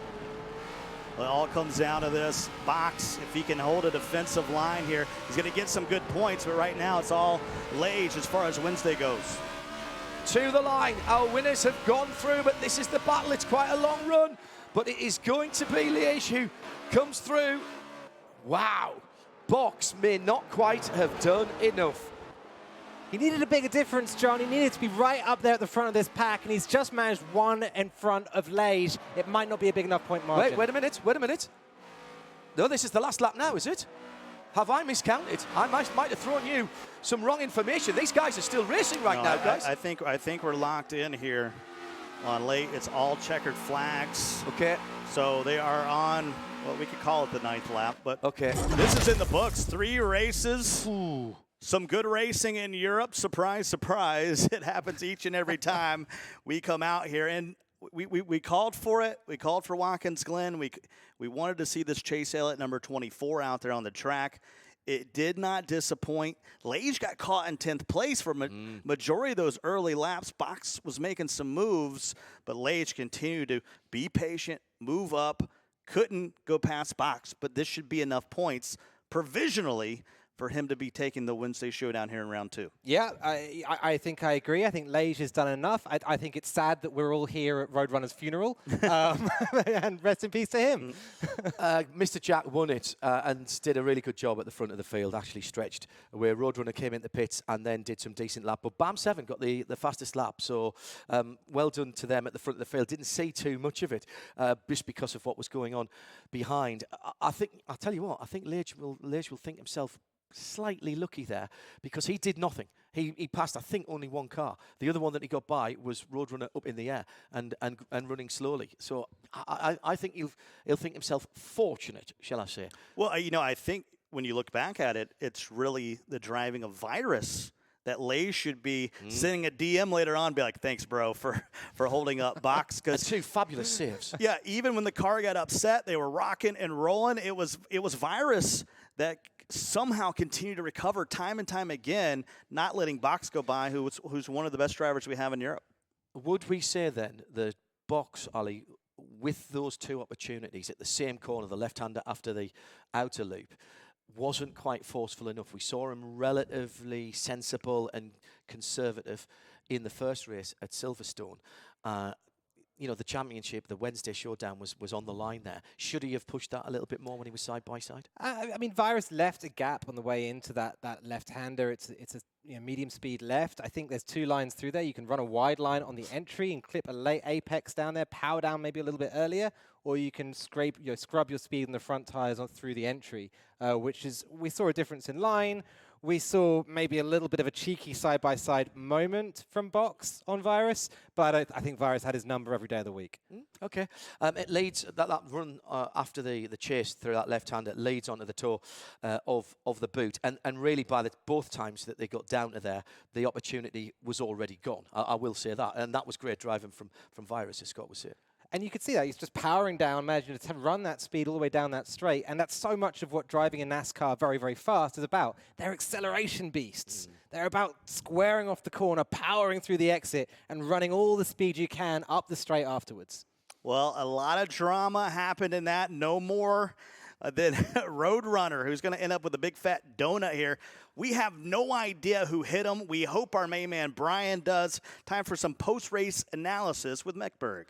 Well, it all comes down to this. Box, if he can hold a defensive line here, he's going to get some good points, but right now it's all Liège as far as Wednesday goes. To the line, our winners have gone through, but this is the battle. It's quite a long run, but it is going to be Liège who comes through. Wow, Box may not quite have done enough. He needed a bigger difference, John. He needed to be right up there at the front of this pack, and he's just managed 1 in front of Liège. It might not be a big enough point margin. Wait a minute. No, this is the last lap now, is it? Have I miscounted? I might have thrown you some wrong information. These guys are still racing right now, guys. I think we're locked in here on late. It's all checkered flags. Okay. So they are on, well, we could call it the 9th lap, but okay. This is in the books. 3 races. Ooh. Some good racing in Europe. Surprise, surprise. It happens each and every time we come out here. And we called for it. We called for Watkins Glen. We wanted to see this Chase Elliott number 24 out there on the track. It did not disappoint. Liège got caught in 10th place for majority of those early laps. Box was making some moves, but Liège continued to be patient, move up, couldn't go past Box, but this should be enough points provisionally for him to be taking the Wednesday Showdown here in round 2. Yeah, I think I agree. I think Liège has done enough. I think it's sad that we're all here at Roadrunner's funeral. And rest in peace to him. Mr. Jack won it and did a really good job at the front of the field, actually stretched where Roadrunner came into pits and then did some decent lap. But BAM7 got the fastest lap, so well done to them at the front of the field. Didn't see too much of it just because of what was going on behind. I'll tell you what, I think Liège will think himself slightly lucky there because he did nothing. He passed, I think, only 1 car. The other one that he got by was Roadrunner up in the air and running slowly. So I think he'll think himself fortunate, shall I say. Well, you know, I think when you look back at it, it's really the driving of Virus that Liège should be sending a DM later on, be like, thanks, bro, for holding up Box. That's 2 fabulous saves. Yeah, even when the car got upset, they were rocking and rolling. It was Virus that somehow continued to recover time and time again, not letting Box go by, who's one of the best drivers we have in Europe. Would we say then the Box, Ollie, with those 2 opportunities at the same corner, the left-hander after the outer loop, wasn't quite forceful enough? We saw him relatively sensible and conservative in the first race at Silverstone. you know, the championship, the Wednesday Showdown was on the line there. Should he have pushed that a little bit more when he was side by side? I mean, Virus left a gap on the way into that left-hander. It's a medium speed left. I think there's 2 lines through there. You can run a wide line on the entry and clip a late apex down there, power down maybe a little bit earlier, or you can scrub your speed in the front tires through the entry, which is, we saw a difference in line. We saw maybe a little bit of a cheeky side-by-side moment from Box on Virus, but I think Virus had his number every day of the week. Okay. It leads, that run after the chase through that left-hander leads onto the toe of the boot. And really, by both times that they got down to there, the opportunity was already gone. I will say that. And that was great driving from Virus, as Scott was saying. And you could see that. He's just powering down, managing to run that speed all the way down that straight. And that's so much of what driving in NASCAR very, very fast is about. They're acceleration beasts. They're about squaring off the corner, powering through the exit, and running all the speed you can up the straight afterwards. Well, a lot of drama happened in that. No more than Roadrunner, who's going to end up with a big fat donut here. We have no idea who hit him. We hope our main man Brian does. Time for some post-race analysis with Meckberg.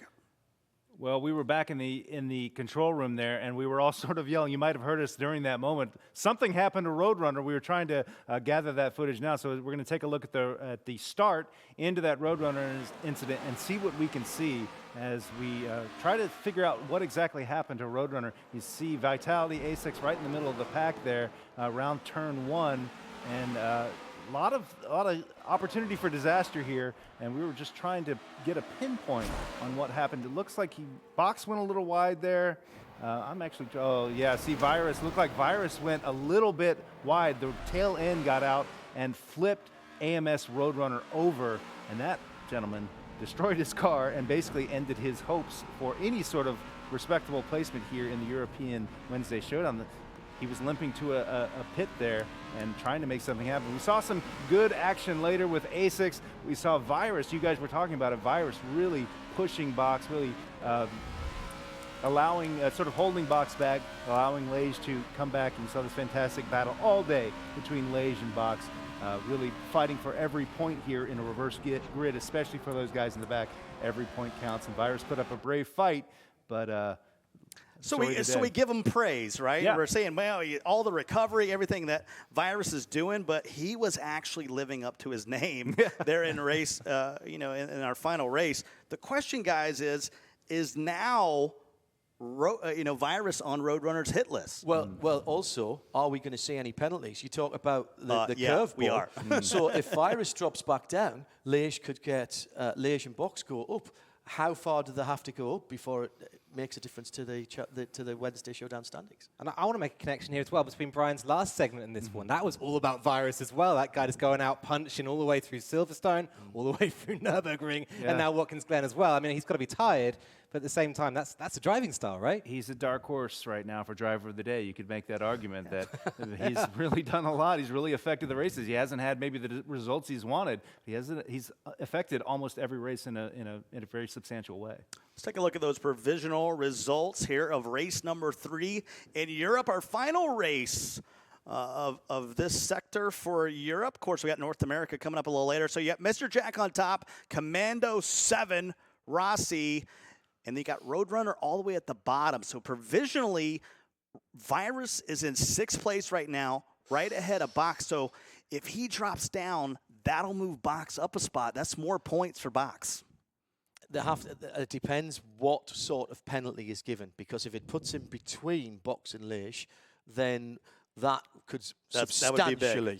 Well, we were back in the control room there, and we were all sort of yelling. You might have heard us during that moment. Something happened to Roadrunner. We were trying to gather that footage now, so we're going to take a look at the start into that Roadrunner incident and see what we can see as we try to figure out what exactly happened to Roadrunner. You see Vitality A6 right in the middle of the pack there around turn 1, and a lot of opportunity for disaster here, and we were just trying to get a pinpoint on what happened. It looks like Box went a little wide there. See Virus, looked like Virus went a little bit wide. The tail end got out and flipped AMS Roadrunner over, and that gentleman destroyed his car and basically ended his hopes for any sort of respectable placement here in the European Wednesday Showdown. He was limping to a pit there and trying to make something happen. We saw some good action later with A6. We saw Virus, you guys were talking about it, Virus really pushing Box, really allowing, sort of holding Box back, allowing Lage to come back. And we saw this fantastic battle all day between Lage and Box, really fighting for every point here in a reverse grid, especially for those guys in the back. Every point counts, and Virus put up a brave fight, but So we give him praise, right? Yeah. We're saying, well, all the recovery, everything that Virus is doing, but he was actually living up to his name there in race, in our final race. The question, guys, is now, Virus on Roadrunner's hit list? Well, also, are we going to see any penalties? You talk about the curveball. We are. So if Virus drops back down, Lage could get Lage and Box go up. How far do they have to go up before it makes a difference to the Wednesday Showdown standings? And I want to make a connection here as well between Brian's last segment and this one. That was all about Virus as well. That guy just going out punching all the way through Silverstone, all the way through Nurburgring, and now Watkins Glen as well. I mean, he's got to be tired, but at the same time, that's a driving style, right? he's a dark horse right now for driver of the day. You could make that argument that he's really done a lot. He's really affected the races. He hasn't had maybe the results he's wanted. He's affected almost every race in a very substantial way. Let's take a look at those provisional results here of race number 3 in Europe, our final race of this sector for Europe. Of course, we got North America coming up a little later. So you got Mr. Jack on top, Commando 7, Rossi, and they got Roadrunner all the way at the bottom. So provisionally, Virus is in 6th place right now, right ahead of Box. So if he drops down, that'll move Box up a spot. That's more points for Box. It depends what sort of penalty is given, because if it puts him between Box and Lage, then that could substantially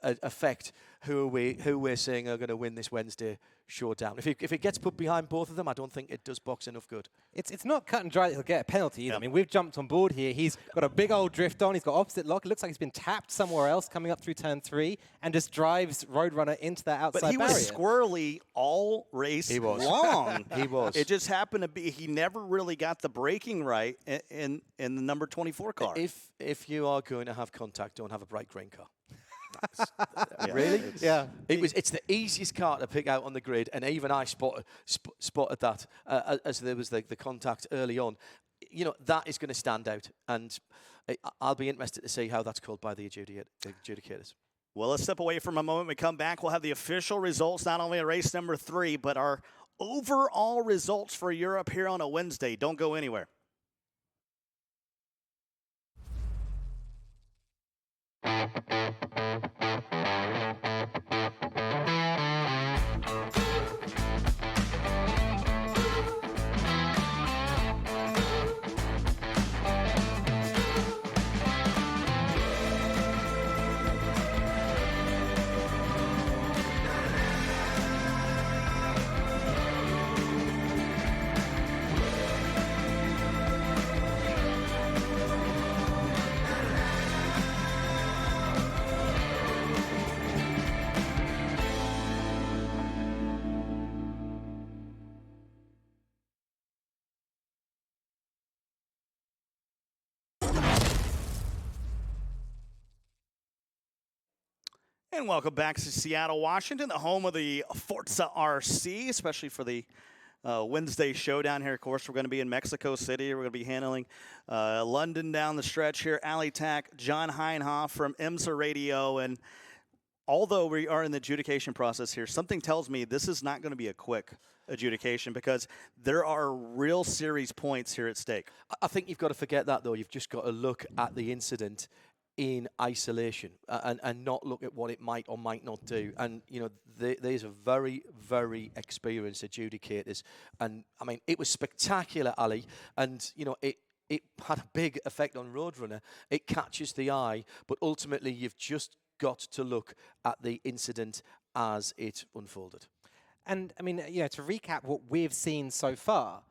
affect who we're saying are going to win this Wednesday Showdown. If it gets put behind both of them, I don't think it does Box enough good. It's not cut and dry that he'll get a penalty either. I mean, we've jumped on board here. He's got a big old drift on. He's got opposite lock. It looks like he's been tapped somewhere else coming up through turn 3 and just drives Roadrunner into that outside barrier. But he was squirrely all race long. He was. It just happened to be he never really got the braking right in the number 24 car. If you are going to have contact, don't have a bright green car. Really? Yeah. It's the easiest car to pick out on the grid, and even I spotted that as there was the contact early on. That is going to stand out, and I'll be interested to see how that's called by the adjudicators. Well, let's step away from a moment. When we come back, we'll have the official results, not only of race number 3, but our overall results for Europe here on a Wednesday. Don't go anywhere. And welcome back to Seattle, Washington, the home of the ForzaRC, especially for the Wednesday Showdown here. Of course, we're going to be in Mexico City. We're going to be handling London down the stretch here. Ali Tack, John Heinhoff from IMSA Radio. And although we are in the adjudication process here, something tells me this is not going to be a quick adjudication because there are real series points here at stake. I think you've got to forget that, though. You've just got to look at the incident in isolation and not look at what it might or might not do. And, you know, these are very, very experienced adjudicators. And, I mean, it was spectacular, Ali. And, you know, it had a big effect on Roadrunner. It catches the eye. But ultimately, you've just got to look at the incident as it unfolded. And, I mean, you know, to recap what we've seen so far,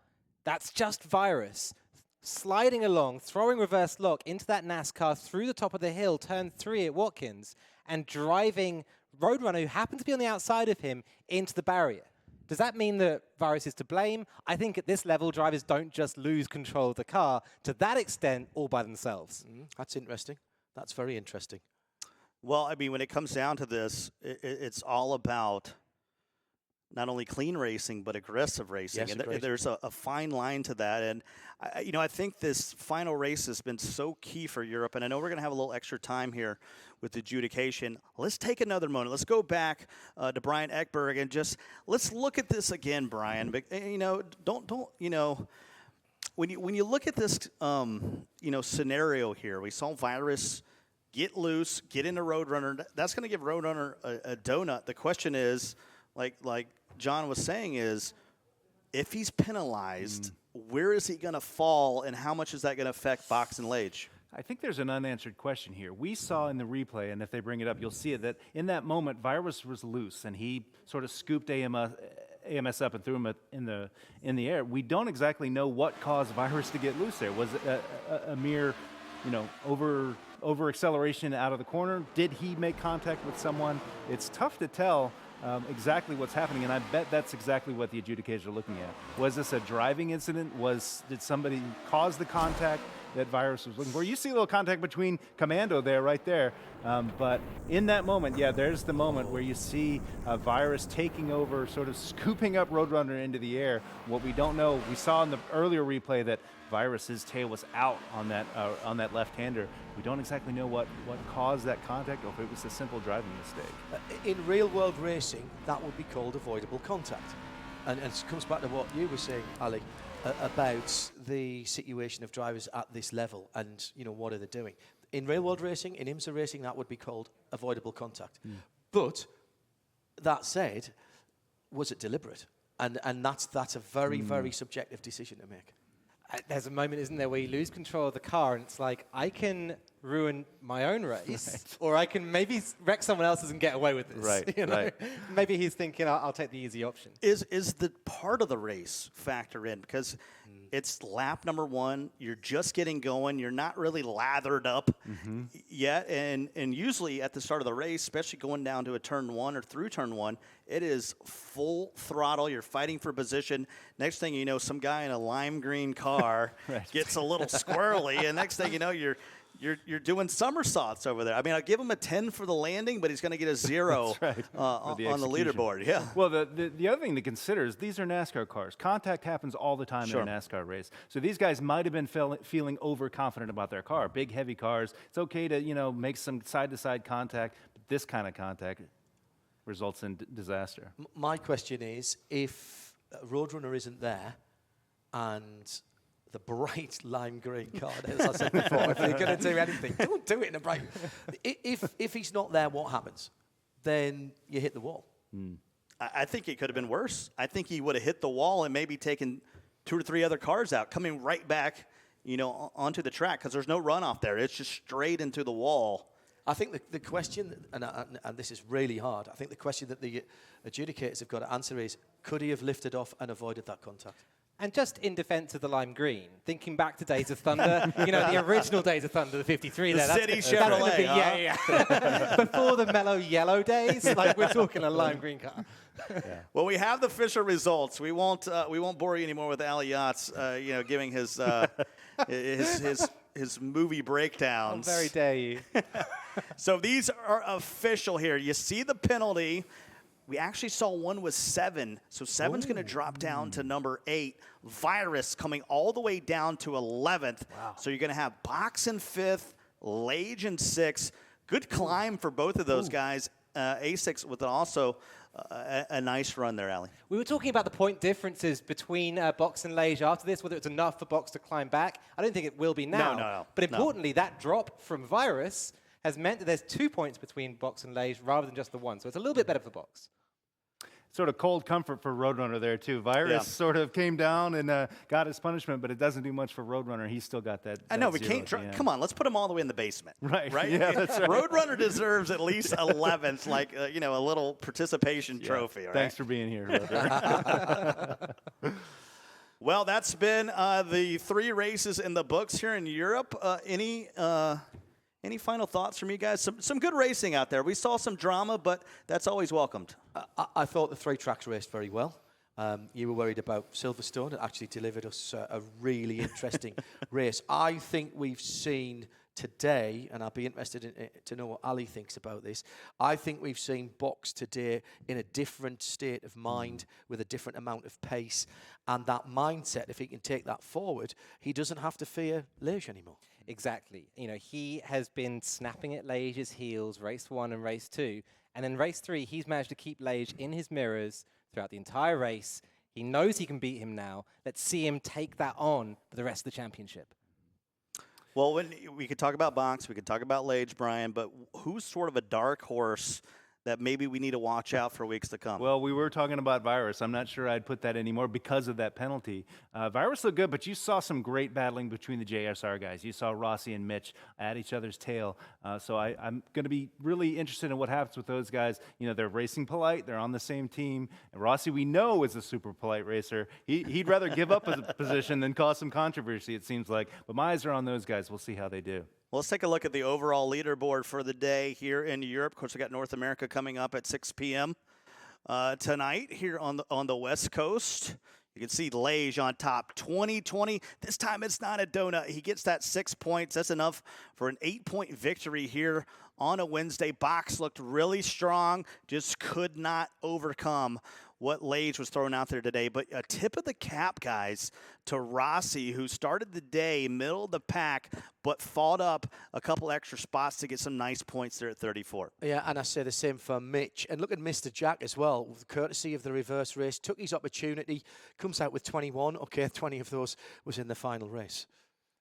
that's just Virus sliding along, throwing reverse lock into that NASCAR through the top of the hill, turn 3 at Watkins, and driving Roadrunner, who happened to be on the outside of him, into the barrier. Does that mean that Virus is to blame? I think at this level, drivers don't just lose control of the car to that extent all by themselves. That's interesting. That's very interesting. Well, I mean, when it comes down to this, it's all about not only clean racing, but aggressive racing. Yes, and there's a fine line to that. And, you know, I think this final race has been so key for Europe. And I know we're going to have a little extra time here with the adjudication. Let's take another moment. Let's go back to Brian Ekberg and just let's look at this again, Brian. But, you know, don't you know, when you look at this, you know, scenario here, we saw Virus get loose, get into Roadrunner. That's going to give Roadrunner a donut. The question is, like John was saying, is if he's penalized, where is he going to fall, and how much is that going to affect Box and Lage? I think there's an unanswered question here. We saw in the replay, and if they bring it up, you'll see it, that in that moment, Virus was loose, and he sort of scooped AMS up and threw him in the air. We don't exactly know what caused Virus to get loose there. Was it a mere, you know, over acceleration out of the corner? Did he make contact with someone? It's tough to tell exactly what's happening, and I bet that's exactly what the adjudicators are looking at. Was this a driving incident? Did somebody cause the contact that Virus was looking for? You see a little contact between Commando there, right there. But in that moment, yeah, there's the moment where you see Virus taking over, sort of scooping up Roadrunner into the air. What we don't know, we saw in the earlier replay that Virus's tail was out on that left-hander. We don't exactly know what caused that contact, or if it was a simple driving mistake. In real-world racing, that would be called avoidable contact. And it comes back to what you were saying, Ali, about the situation of drivers at this level and, you know, what are they doing. In real-world racing, in IMSA racing, that would be called avoidable contact. But that said, was it deliberate? And that's a very, very subjective decision to make. There's a moment, isn't there, where you lose control of the car, and it's like, I can ruin my own race, or I can maybe wreck someone else's and get away with this. Right, you know? right. Maybe he's thinking, I'll take the easy option. Is the part of the race factor in? Because it's lap number 1. You're just getting going. You're not really lathered up yet. And usually at the start of the race, especially going down to a turn 1 or through turn 1, it is full throttle. You're fighting for position. Next thing you know, some guy in a lime green car gets a little squirrely, and next thing you know, you're doing somersaults over there. I mean, I'll give him a 10 for the landing, but he's going to get a 0 on the leaderboard. Yeah. Well, the other thing to consider is these are NASCAR cars. Contact happens all the time in a NASCAR race. So these guys might have been feeling overconfident about their car. Big, heavy cars. It's okay to, you know, make some side-to-side contact, but this kind of contact results in disaster. My question is, if Roadrunner isn't there, and the bright lime green card, as I said before, if you're going to do anything, don't do it in a bright. If he's not there, what happens? Then you hit the wall. I think it could have been worse. I think he would have hit the wall and maybe taken 2 or 3 other cars out, coming right back, onto the track, because there's no runoff there. It's just straight into the wall. I think the question, and this is really hard, I think the question that the adjudicators have got to answer is, could he have lifted off and avoided that contact? And just in defense of the lime green, thinking back to Days of Thunder, the original Days of Thunder, the 53 The there. City That's gonna Chevrolet, be, huh? yeah. Before the mellow yellow days, like we're talking a lime green car. Well, we have the official results. We won't bore you anymore with Ali Yachts, giving his movie breakdowns. How very dare you. So these are official here. You see the penalty. We actually saw one with 7. So 7's going to drop down to number 8. Virus coming all the way down to 11th. Wow. So you're going to have Box in 5th, Lage in 6th. Good climb for both of those guys. A6 with also a nice run there, Ali. We were talking about the point differences between Box and Lage after this, whether it's enough for Box to climb back. I don't think it will be now. No. But importantly, that drop from Virus has meant that there's 2 points between Box and Lage rather than just the 1. So it's a little bit better for Box. Sort of cold comfort for Roadrunner there, too. Virus sort of came down and got his punishment, but it doesn't do much for Roadrunner. He's still got that. I know, we can't. Come on, let's put him all the way in the basement. Right. Yeah, that's right. Roadrunner deserves at least 11th, like, a little participation trophy. Right? Thanks for being here, Roadrunner. Well, that's been the 3 races in the books here in Europe. Any final thoughts from you guys? Some good racing out there. We saw some drama, but that's always welcomed. I thought the 3 tracks raced very well. You were worried about Silverstone. It actually delivered us a really interesting race. I think we've seen today, and I'll be interested to know what Ali thinks about this, I think we've seen Box today in a different state of mind with a different amount of pace. And that mindset, if he can take that forward, he doesn't have to fear Lage anymore. Exactly. He has been snapping at Lage's heels, race 1 and race 2. And in race 3, he's managed to keep Lage in his mirrors throughout the entire race. He knows he can beat him now. Let's see him take that on for the rest of the championship. Well, we could talk about Box, we could talk about Lage, Brian, but who's sort of a dark horse that maybe we need to watch out for weeks to come? Well, we were talking about Virus. I'm not sure I'd put that anymore because of that penalty. Virus looked good, but you saw some great battling between the JSR guys. You saw Rossi and Mitch at each other's tail. So I'm going to be really interested in what happens with those guys. They're racing polite. They're on the same team. And Rossi, we know, is a super polite racer. He'd rather give up a position than cause some controversy, it seems like. But my eyes are on those guys. We'll see how they do. Well, let's take a look at the overall leaderboard for the day here in Europe. Of course, we got North America coming up at 6 p.m. Tonight here on the West Coast. You can see Lage on top, 20-20. This time it's not a donut. He gets that 6 points. That's enough for an 8-point victory here on a Wednesday. Box looked really strong, just could not overcome what Lage was throwing out there today. But a tip of the cap, guys, to Rossi, who started the day middle of the pack, but fought up a couple extra spots to get some nice points there at 34. Yeah, and I say the same for Mitch. And look at Mr. Jack as well, with courtesy of the reverse race, took his opportunity, comes out with 21. Okay, 20 of those was in the final race.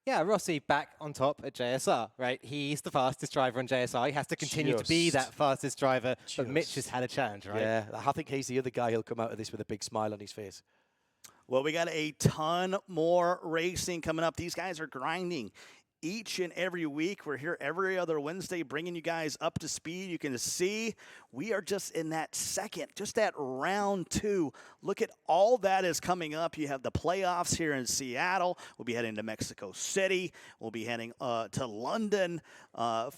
Yeah, Rossi back on top at JSR, right? He's the fastest driver on JSR. He has to continue to be that fastest driver, but Mitch has had a challenge, right? Yeah, I think he's the other guy who'll come out of this with a big smile on his face. Well, we got a ton more racing coming up. These guys are grinding each and every week. We're here every other Wednesday bringing you guys up to speed. You can see we are just in that second, just that round 2. Look at all that is coming up. You have the playoffs here in Seattle. We'll be heading to Mexico City. We'll be heading to London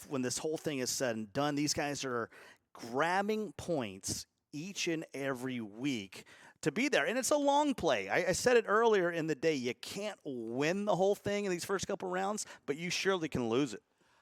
when this whole thing is said and done. These guys are grabbing points each and every week to be there. And it's a long play. I said it earlier in the day. You can't win the whole thing in these first couple rounds, but you surely can lose it.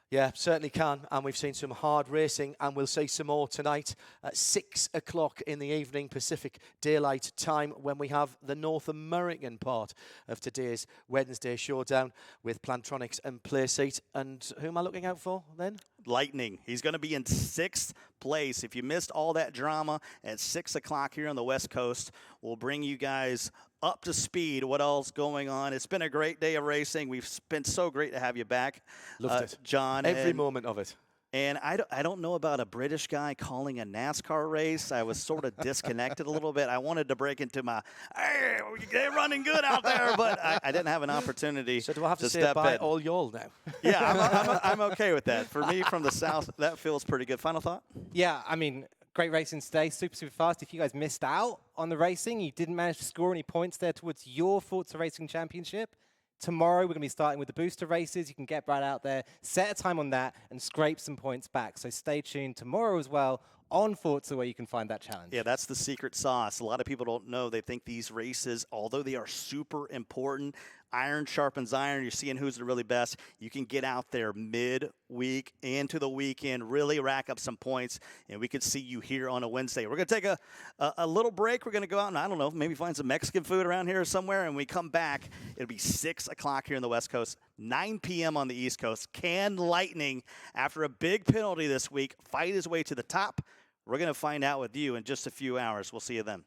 Yeah, certainly can. And we've seen some hard racing, and we'll see some more tonight at 6 o'clock in the evening Pacific Daylight Time when we have the North American part of today's Wednesday Showdown with Plantronics and Playseat. And who am I looking out for then? Lightning. He's going to be in 6th place. If you missed all that drama at 6 o'clock here on the West Coast, we'll bring you guys up to speed. What else going on? It's been a great day of racing. We've been so great to have you back. Loved it. John. Every moment of it. And I don't know about a British guy calling a NASCAR race. I was sort of disconnected a little bit. I wanted to break into my, hey, they're running good out there, but I didn't have an opportunity. So do I have to say step bye in. all y'all now? Yeah, I'm okay with that. For me, from the South, that feels pretty good. Final thought? Yeah, I mean, great racing today, super fast. If you guys missed out on the racing, you didn't manage to score any points there towards your Forza Racing Championship, tomorrow we're going to be starting with the booster races. You can get right out there, set a time on that, and scrape some points back. So stay tuned tomorrow as well on Forza where you can find that challenge. Yeah, that's the secret sauce. A lot of people don't know. They think these races, although they are super important, iron sharpens iron. You're seeing who's the really best. You can get out there mid-week into the weekend, really rack up some points, and we could see you here on a Wednesday. We're going to take a little break. We're going to go out and, I don't know, maybe find some Mexican food around here somewhere, and when we come back, it'll be 6 o'clock here on the West Coast, 9 p.m. on the East Coast. Can Lightning, after a big penalty this week, fight his way to the top? We're going to find out with you in just a few hours. We'll see you then.